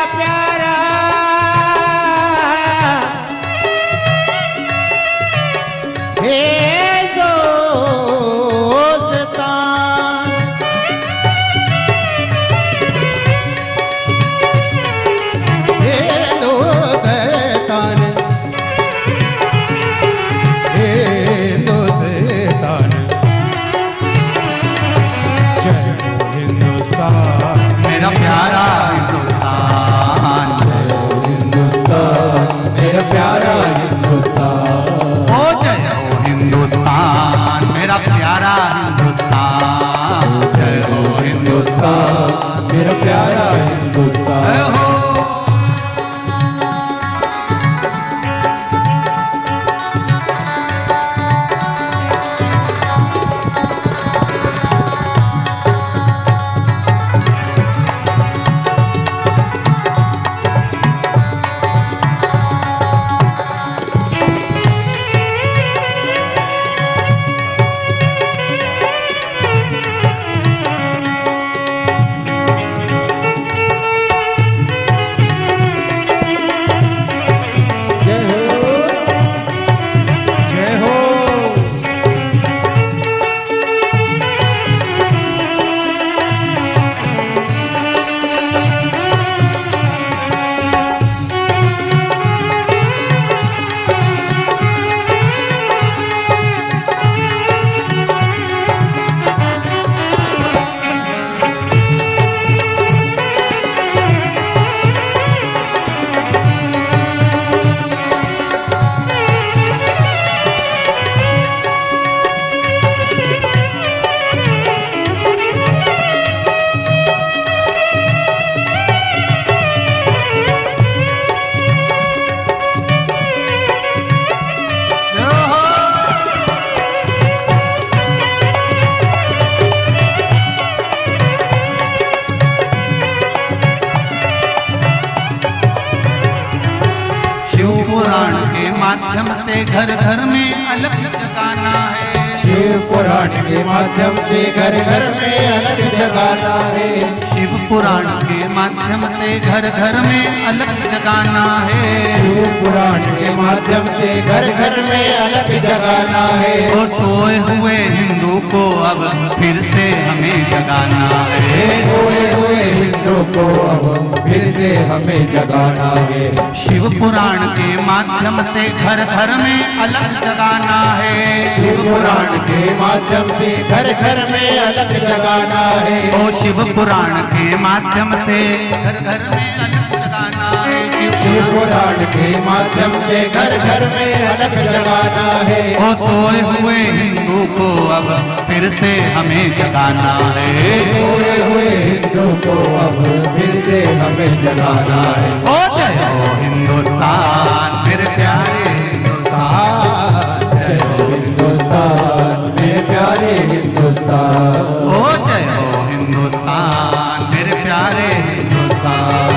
पुराण के माध्यम से घर घर में अलग जगाना है।
शिव पुराण के माध्यम से घर घर में अलग जगाना है।
शिव पुराण के माध्यम से घर घर में अलग जगाना है।
शिव पुराण के माध्यम से घर घर में अलग जगाना है।
वो सोए हुए हिंदू को अब फिर से हमें जगाना है।
सोए हुए हिंदू को अब फिर से हमें जगाना है।
शिव पुराण के माध्यम से घर घर में अलग जगाना है।
शिव पुराण के माध्यम से घर घर में अलग जगाना है।
ओ शिव पुराण के माध्यम से घर घर में अलग जगाना है।
शिव पुराण के माध्यम से घर घर में अलग जगाना है।
ओ सोए हुए हिंदू को अब फिर से हमें जगाना है।
सोए हुए हिंदू को अब फिर से हमें जगाना है।
ओ जय हो हिंदुस्तान मेरे प्यारे हिंदुस्तान।
जय हो हिंदुस्तान मेरे प्यारे हिंदुस्तान।
ओ जय हो हिंदुस्तान मेरे प्यारे हिंदुस्तान।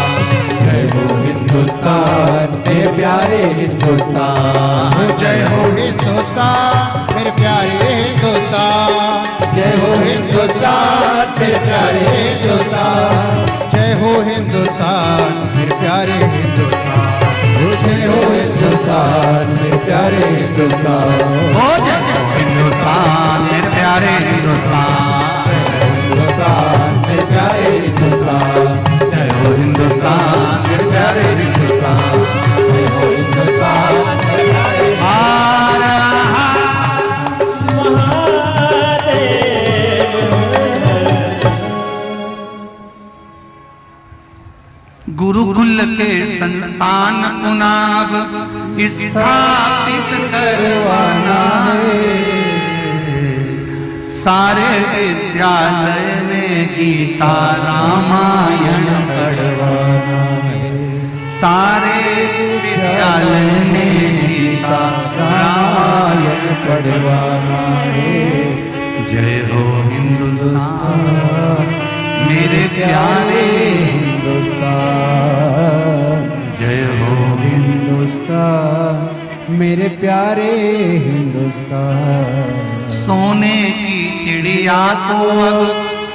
जय हो हिंदुस्तान मेरे प्यारे हिंदुस्तान। जय हो हिंदुस्तान मेरे प्यारे हिंदुस्तान। जय हो हिंदुस्तान मेरे प्यारे हिंदुस्तान। जय हो हिंदुस्तान मेरे प्यारे हिंदुस्तान। जय हो हिंदुस्तान मेरे प्यारे हिंदुस्तान।
ओ जय हो हिंदुस्तान मेरे प्यारे हिंदुस्तान।
हिंदुस्तान मेरे प्यारे हिंदुस्तान।
जय हो हिंदुस्तान मेरे प्यारे हिंदुस्तान।
जय हो हिंदुस्तान मेरे प्यारे
गुरुकुल के संस्थान पुनाव स्थापित करवाना है। सारे विद्यालय में गीता रामायण पढ़वाना है। सारे विद्यालय में गीता रामायण
पढ़वाना है।
जय हो हिंदुस्तान मेरे प्यारे
हिंदुस्तान।
जय हो
हिंदुस्तान मेरे प्यारे हिंदुस्तान।
सोने की चिड़िया को अब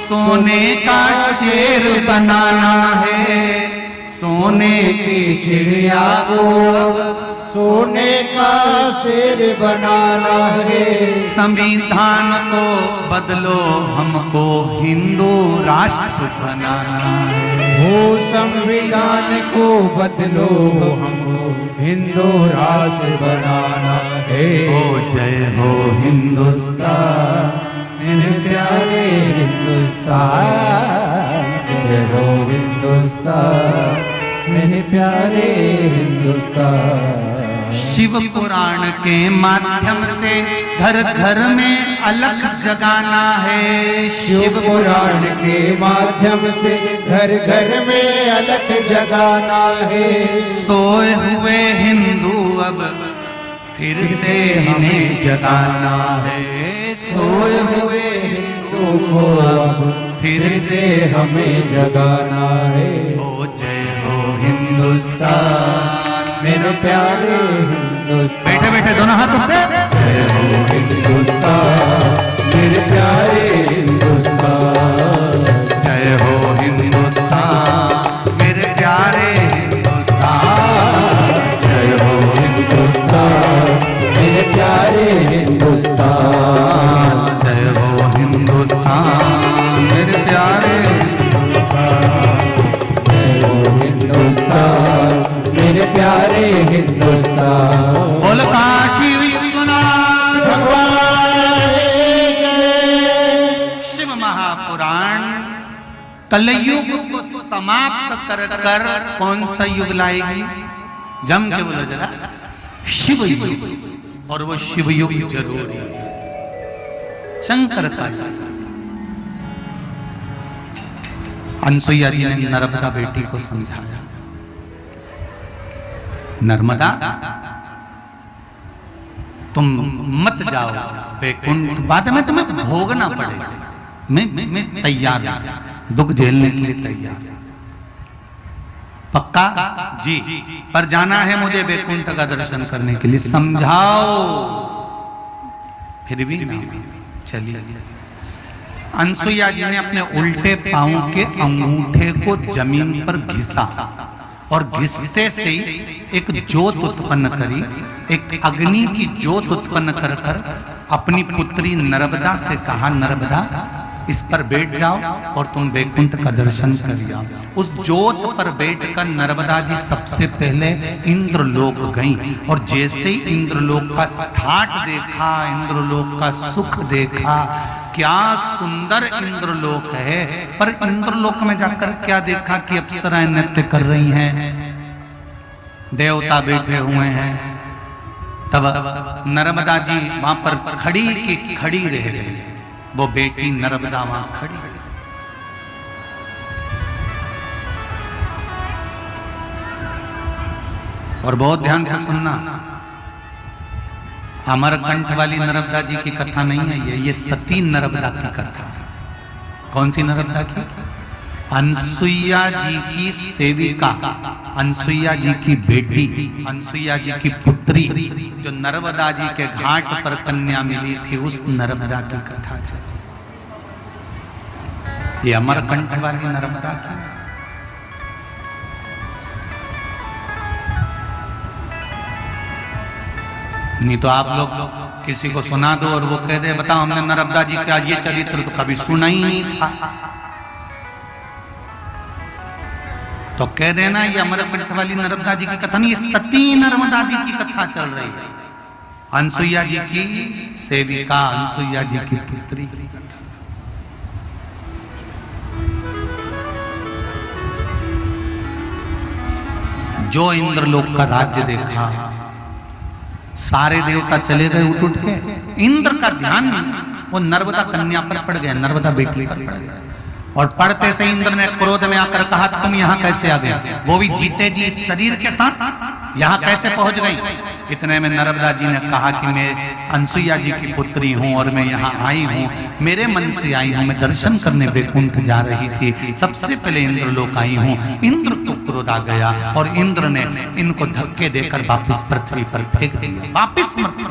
सोने का शेर बनाना है। सोने की चिड़िया को अब
सोने का शेर बनाना है।
संविधान को बदलो हमको हिंदू राष्ट्र बनाना है।
वो संविधान को बदलो हमको हिंदू राष्ट्र बनाना है।
ओ जय हो हिंदुस्तान
मेरे प्यारे हिंदुस्तान। जय हो हिंदुस्तान मेरे प्यारे हिंदुस्तान।
शिव पुराण के माध्यम से घर घर में अलग जगाना है।
शिव पुराण के माध्यम से घर घर में अलग जगाना है।
सोए हुए हिंदू अब फिर से हमें जगाना है। सोए हुए हिंदू
को अब फिर से हमें जगाना है।
ओ जय हो हिंदुस्तान
मेरे प्यारे हिंदुस्तान।
बैठे बैठे दोनों हाथों से
जय हो हिंदुस्तान मेरे प्यारे हिंदुस्तान।
जय हो हिंदुस्तान मेरे प्यारे हिंदुस्तान।
जय हो हिंदुस्तान मेरे प्यारे हिंदुस्तान।
जय हो हिंदुस्तान मेरे प्यारे
हिंदुस्तान। जय हो हिंदुस्तान मेरे प्यारे हिंदुस्तान।
बोल काशी विश्वनाथ
भगवान
शिव महापुराण कलयुग को समाप्त कर कर कौन सा युग लाएगी? जम के बोला जरा शिव युग। और वो शिव युग जरूरी है। शंकर का अनसुईया जी ने नर्मदा बेटी को समझाया, नर्मदा तुम मत जाओ बैकुंठ, बाद में तुम्हें भोगना पड़ेगा। मैं तैयार हूं, दुख झेलने के लिए तैयार। पक्का जी, पर जाना है मुझे वैकुंठ का दर्शन करने के लिए, समझाओ। फिर भी ना, चलिए। अनसुईया जी ने अपने उल्टे पांव के अंगूठे को जमीन पर घिसा और घिसते से ही एक ज्योत उत्पन्न करी, एक अग्नि की ज्योत उत्पन्न कर कर अपनी पुत्री नर्मदा से कहा, नर्मदा इस पर बैठ जाओ और तुम वैकुंठ का दर्शन कर आओ। उस ज्योत पर बैठकर नर्मदा जी सबसे पहले इंद्रलोक गईं और जैसे ही इंद्रलोक का ठाट देखा, इंद्रलोक का सुख देखा, क्या सुंदर इंद्रलोक है। पर इंद्रलोक में जाकर क्या देखा कि अप्सराएं नृत्य कर रही हैं, देवता बैठे हुए हैं। तब नर्मदा जी वहां पर खड़ी की खड़ी रह गई, वो बेटी नर्मदा वहां खड़ी। और बहुत ध्यान से सुनना, अमरकंठ वाली नर्मदा जी की कथा नहीं है ये सती नर्मदा की कथा। कौन सी नर्मदा की? अनसुईया जी की सेविका, अनसुईया जी की बेटी, अनसुईया जी की पुत्री, जो नर्मदा जी के घाट पर कन्या मिली थी, उस नर्मदा की कथा चली। ये अमरकंठ वाली नर्मदा की। नहीं तो आप लोग किसी को सुना दो और वो कह दे बताओ हमने नर्मदा जी का ये चरित्र तो कभी सुना ही नहीं था, तो कह देना ये अमरकंठ वाली नर्मदा जी की कथा नहीं, ये सती नर्मदा जी की कथा चल रही है। अनसुईया जी की सेविका, अनसुईया जी की पुत्री। जो इंद्रलोक का राज्य देखा, सारे देवता चले गए उठ उठ के, इंद्र का ध्यान वो नर्मदा कन्या पर पड़ गया, नर्मदा बेटी पर पड़ गया। और पढ़ते से इंद्र ने क्रोध में आकर कहा तुम यहाँ कैसे आ गए, वो भी जीते जी इस शरीर के साथ यहाँ कैसे पहुंच गई। इतने में नर्मदा जी ने कहा कि मैं अनसुईया जी की पुत्री हूँ और मैं यहाँ आई हूँ, मेरे मन से आई हूँ, मैं दर्शन करने वैकुंठ जा रही थी, सबसे पहले इंद्रलोक आई हूँ। इंद्र को क्रोध आ गया और इंद्र ने इनको धक्के देकर वापिस पृथ्वी पर फेंक दिया, वापिस मृत्यु।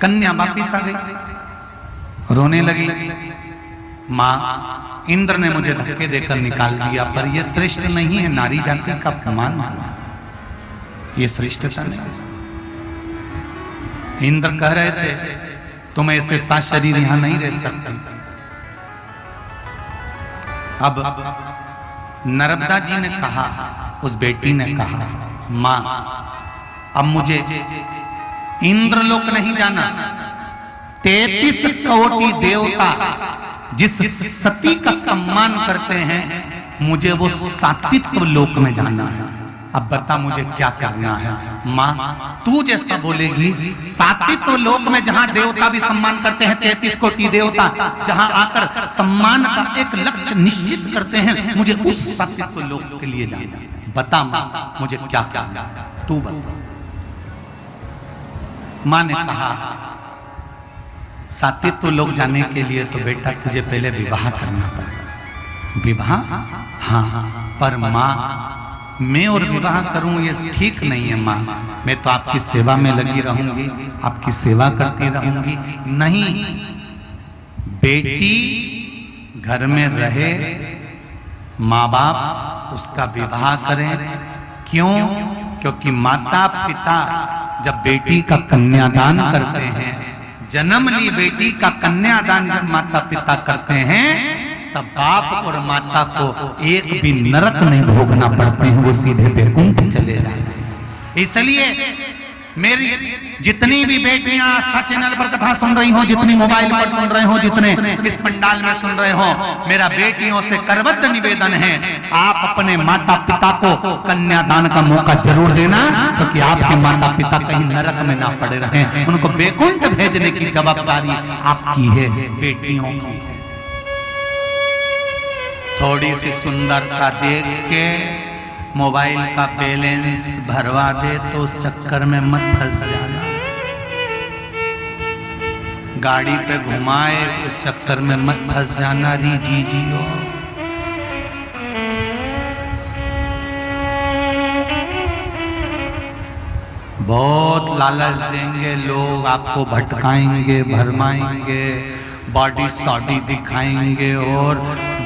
कन्या वापिस आ गई, रोने लगी, माँ इंद्र ने मुझे धक्के देकर निकाल दिया, पर यह श्रेष्ठ नहीं है, नारी जाति का अपमान माना, ये श्रेष्ठता नहीं। इंद्र कह रहे थे तुम ऐसे सात शरीर यहां नहीं रह सकते। अब नर्मदा जी ने कहा, उस बेटी ने कहा, माँ अब मुझे इंद्रलोक नहीं जाना, 33 कोटि देवता जिस सती का सम्मान करते हैं, मुझे वो सात्विक लोक में जाना है। अब बता मुझे क्या करना है। माँ तू जैसा बोलेगी, सात्विक लोक में जहां देवता भी सम्मान करते हैं, 33 कोटि देवता जहां आकर सम्मान का एक लक्ष्य निश्चित करते हैं, मुझे उस सात्विक लोक के लिए जाना। बता माँ मुझे क्या करना, तू बता। माँ ने कहा सात्विक लोग जाने के लिए तो बेटा तुझे पहले विवाह करना पड़ेगा। विवाह? हाँ, पर माँ मैं और विवाह करूं ये ठीक नहीं है माँ, मैं तो आपकी सेवा में लगी रहूंगी, आपकी सेवा करती रहूंगी। नहीं, बेटी घर में रहे, माँ बाप उसका विवाह करें। क्यों? क्योंकि माता पिता जब बेटी का कन्यादान करते हैं, जन्म ली बेटी का कन्यादान जब माता पिता करते हैं, तब बाप और माता को एक भी नरक नहीं भोगना पड़ते हैं, वो सीधे वैकुंठ चले जाते हैं। इसलिए मेरी जितनी भी बेटियां आस्था चैनल पर कथा सुन रही हो, जितनी मोबाइल पर सुन रहे हो, जितने इस पंडाल में सुन रहे हो, मेरा बेटियों से करबद्ध निवेदन है, आप अपने माता पिता को कन्यादान का मौका जरूर देना, क्योंकि आपके माता पिता कहीं नरक में ना पड़े रहे। उनको वैकुंठ भेजने की जवाबदारी आपकी है, बेटियों की। थोड़ी सी सुंदरता देख के मोबाइल का बैलेंस भरवा दे तो उस चक्कर में मत फंस जाना। गाड़ी पे घुमाए उस चक्कर में मत फंस जाना। री जी हो लालच देंगे, लोग आपको भटकाएंगे, भरमाएंगे, बॉडी सॉडी दिखाएंगे और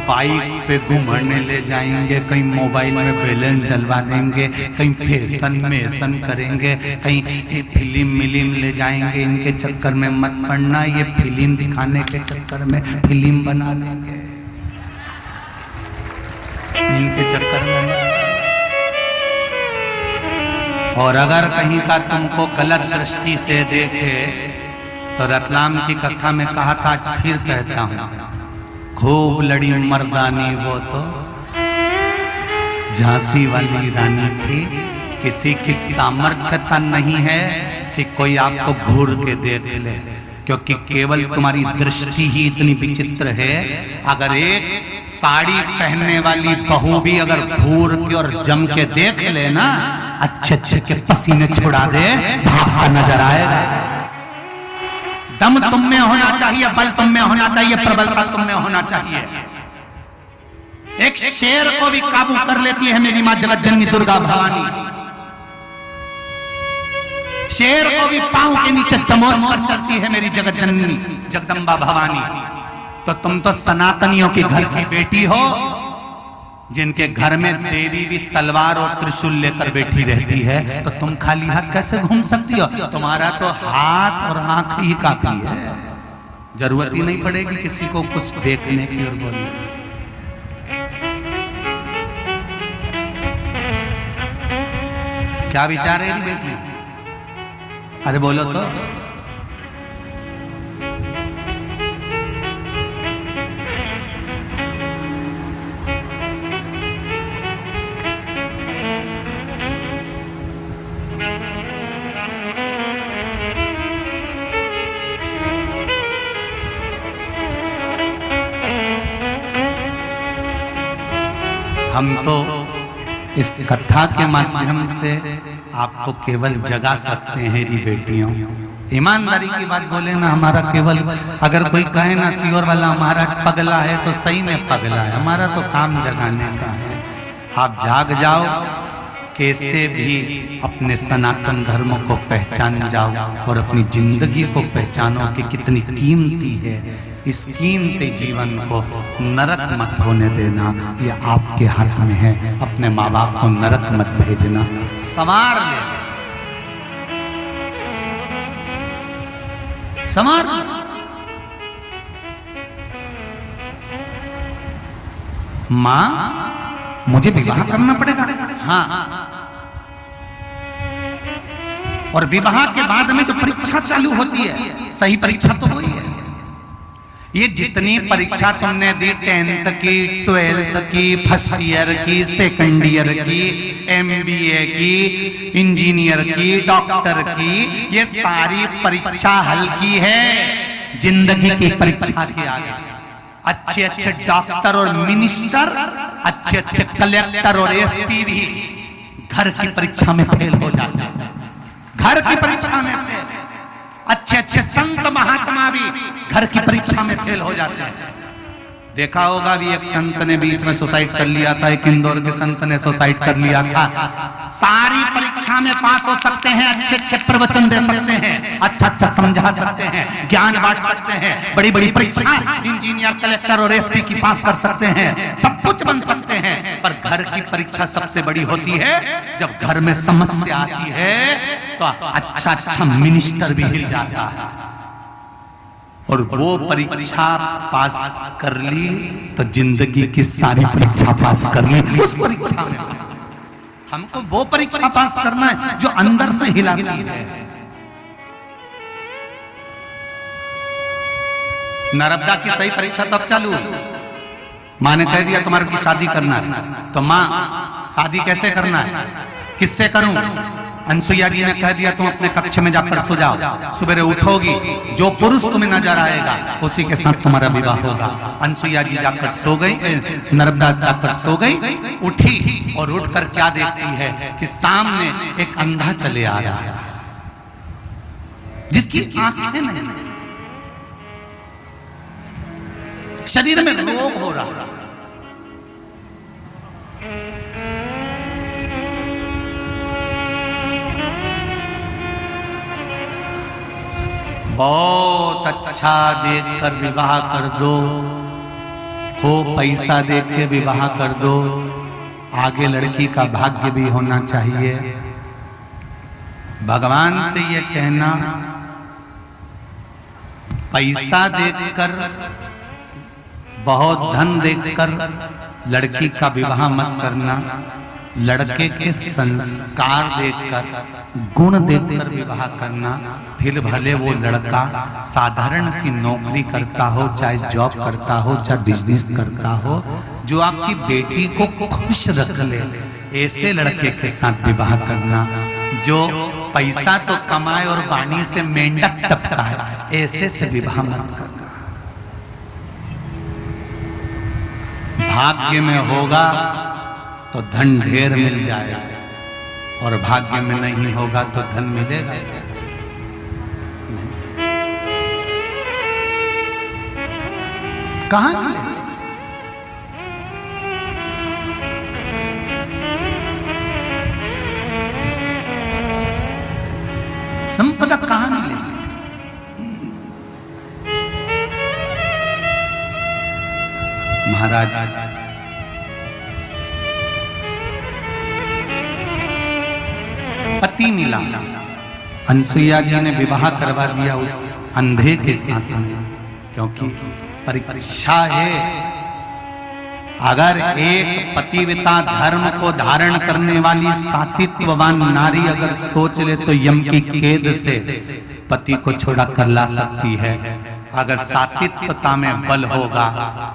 बाइक पे घुमाने ले जाएंगे, कहीं मोबाइल में बैलेंस डलवा देंगे, कहीं फैशन करेंगे, कहीं फिल्म ले जाएंगे। इनके चक्कर में मत पड़ना, ये फिल्म दिखाने के चक्कर में फिल्म बना देंगे, इनके चक्कर में। और अगर कहीं का तुमको गलत दृष्टि से देखे तो रतलाम की कथा में कहा था, आज फिर कहता हूं, खूब लड़ी मर्दानी वो तो झांसी वाली रानी थी। किसी की सामर्थ्यता नहीं है कि कोई आपको घूर के देख ले, क्योंकि केवल तुम्हारी दृष्टि ही इतनी विचित्र है। अगर एक साड़ी पहनने वाली बहू भी अगर घूर के और जम के देख ले ना, अच्छे अच्छे के पसीने छुड़ा दे, भागा नजर आएगा। दम तुम में होना चाहिए, बल तुम में होना चाहिए, प्रबलता तुम में होना चाहिए। एक शेर को भी काबू कर लेती है मेरी मां जगत जननी दुर्गा भवानी। शेर को भी पांव के नीचे दमोच कर चलती है मेरी जगत जननी जगदम्बा भवानी। तो तुम तो सनातनियों के घर की बेटी हो, जिनके घर में देवी भी तलवार और त्रिशूल लेकर बैठी रहती है, तो तुम खाली हाथ कैसे घूम सकती हो? तुम्हारा तो हाथ और आंख ही काफी है, जरूरत ही नहीं पड़ेगी किसी को कुछ देखने की और बोलने की। क्या विचार है बेटी? अरे बोलो तो। हम तो इस कथा के माध्यम से आपको केवल जगा सकते हैं री बेटियों। ईमानदारी की बात बोले ना, हमारा केवल अगर कोई कहे ना सियोर वाला महाराज पगला है, तो सही में पगला है। हमारा तो काम जगाने का है। आप जाग जाओ, कैसे भी अपने सनातन धर्म को पहचान जाओ और अपनी जिंदगी को पहचानो कि कितनी कीमती है। इस कीमती जीवन को नरक मत होने देना, ये आपके हाथ में है। अपने माँ बाप को नरक मत भेजना, संवार ले, संवार ले। माँ, मुझे विवाह करना पड़ेगा। हाँ, और विवाह के बाद में जो परीक्षा चालू होती है, सही परीक्षा तो वही है। ये जितनी परीक्षा तुमने दी, 10th की, 12th की, फर्स्ट ईयर की, सेकंड ईयर की, MBA की, इंजीनियर की, डॉक्टर की, ये सारी परीक्षा हल्की है जिंदगी की परीक्षा के आगे। अच्छे अच्छे डॉक्टर और मिनिस्टर, अच्छे अच्छे कलेक्टर और SP भी घर की परीक्षा में फेल हो जाते हैं। घर की परीक्षा में फेल। अच्छे अच्छे संत महात्मा भी घर की परीक्षा में फेल हो जाते हैं। देखा होगा भी, एक संत ने बीच में सुसाइड कर लिया था, एक इंदौर के संत ने सुसाइड कर लिया था। सारी परीक्षा में पास हो सकते हैं, अच्छे अच्छे प्रवचन दे सकते हैं, अच्छा अच्छा समझा सकते हैं, ज्ञान बांट सकते हैं, बड़ी बड़ी परीक्षा इंजीनियर, कलेक्टर और SP की पास कर सकते हैं, सब कुछ बन सकते हैं। पर घर की परीक्षा सबसे बड़ी होती है। जब घर में समस्या आती है तो अच्छा अच्छा मिनिस्टर भी हिल जाता है। और वो परीक्षा पास कर ली तो जिंदगी की सारी परीक्षा पास कर ली। उस परीक्षा में हमको वो परीक्षा पास करना है जो अंदर से हिलाती है। नर्मदा की सही परीक्षा तब चालू हुई। माँ ने कह दिया तुम्हारे की शादी करना है, तो माँ शादी कैसे करना है, किससे करूं? अनसुईया जी ने कह दिया तुम अपने कक्ष में जाकर सो जाओ, सवेरे उठोगी, जो पुरुष तुम्हें नजर आएगा उसी के साथ तुम्हारा विवाह होगा। अनसुईया जी जाकर सो गई, नर्मदा जाकर सो गई, उठी और उठकर क्या देखती है कि सामने एक अंधा चले आ रहा है, जिसकी आंखें नहीं, शरीर में रोग हो रहा। बहुत अच्छा देखकर विवाह कर दो, खूब पैसा देख के विवाह कर दो, आगे लड़की का भाग्य भी होना चाहिए। भगवान से ये कहना, पैसा देखकर, बहुत धन देखकर लड़की का विवाह मत करना, लड़के के संस्कार देखकर, गुण देखकर विवाह करना। फिर भले वो लड़का साधारण सी नौकरी करता हो, चाहे जॉब करता हो, चाहे बिजनेस करता हो, जो आपकी बेटी को खुश रख ले, ऐसे लड़के के साथ विवाह करना। जो पैसा तो कमाए और वाणी से मेंढक टपका है, ऐसे से विवाह मत करना। भाग्य में होगा तो धन ढेर मिल जाएगा, और भाग्य में नहीं होगा तो धन मिलेगा नहीं। कहां मिलेगा? संपदा कहां मिलेगी? महाराज पति मिला, अनसुईया जी ने विवाह करवा दिया उस अंधे के साथ में, क्योंकि परीक्षा है। अगर एक पतिव्रता धर्म को धारण करने वाली सात्वित्ववान नारी अगर सोच ले तो यम की कैद से पति को छुड़ा कर ला सकती है। अगर सात्वित्वता में बल होगा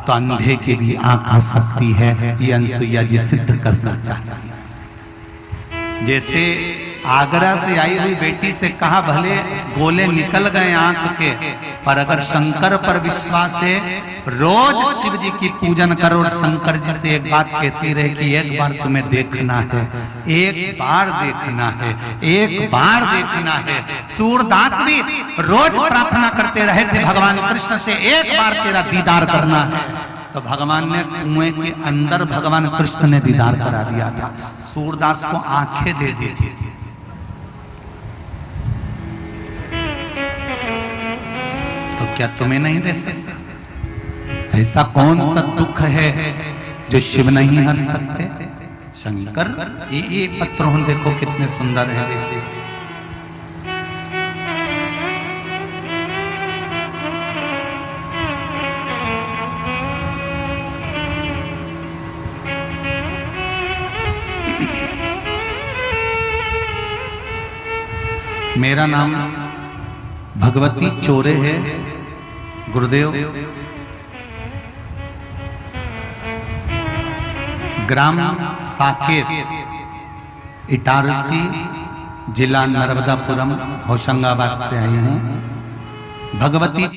तो अंधे की भी आंख आ सकती है। ये अनसुईया जी सिद्ध करना चाहती है। जैसे आगरा से आई हुई बेटी से कहा, भले गोले निकल गए आंख के, पर अगर शंकर पर विश्वास है, रोज शिव जी की पूजन करो और शंकर जी से एक बात कहती रहे कि एक बार तुम्हें देखना है, एक बार देखना है, एक बार देखना है। सूरदास भी रोज प्रार्थना करते रहे थे भगवान कृष्ण से, एक बार तेरा दीदार करना है। तो भगवान ने कुएं के अंदर भगवान कृष्ण ने दीदार करा दिया था। सूरदास को आंखें दे दी थी। तो क्या तुम्हें नहीं दे सकते? ऐसा कौन सा दुख है जो शिव नहीं हर सकते? शंकर ये पत्र देखो कितने सुंदर है, देखिए। मेरा नाम भगवती चोरे है, गुरुदेव। ग्राम साकेत, इटारसी, जिला नर्मदापुरम, होशंगाबाद से आई हूँ। भगवती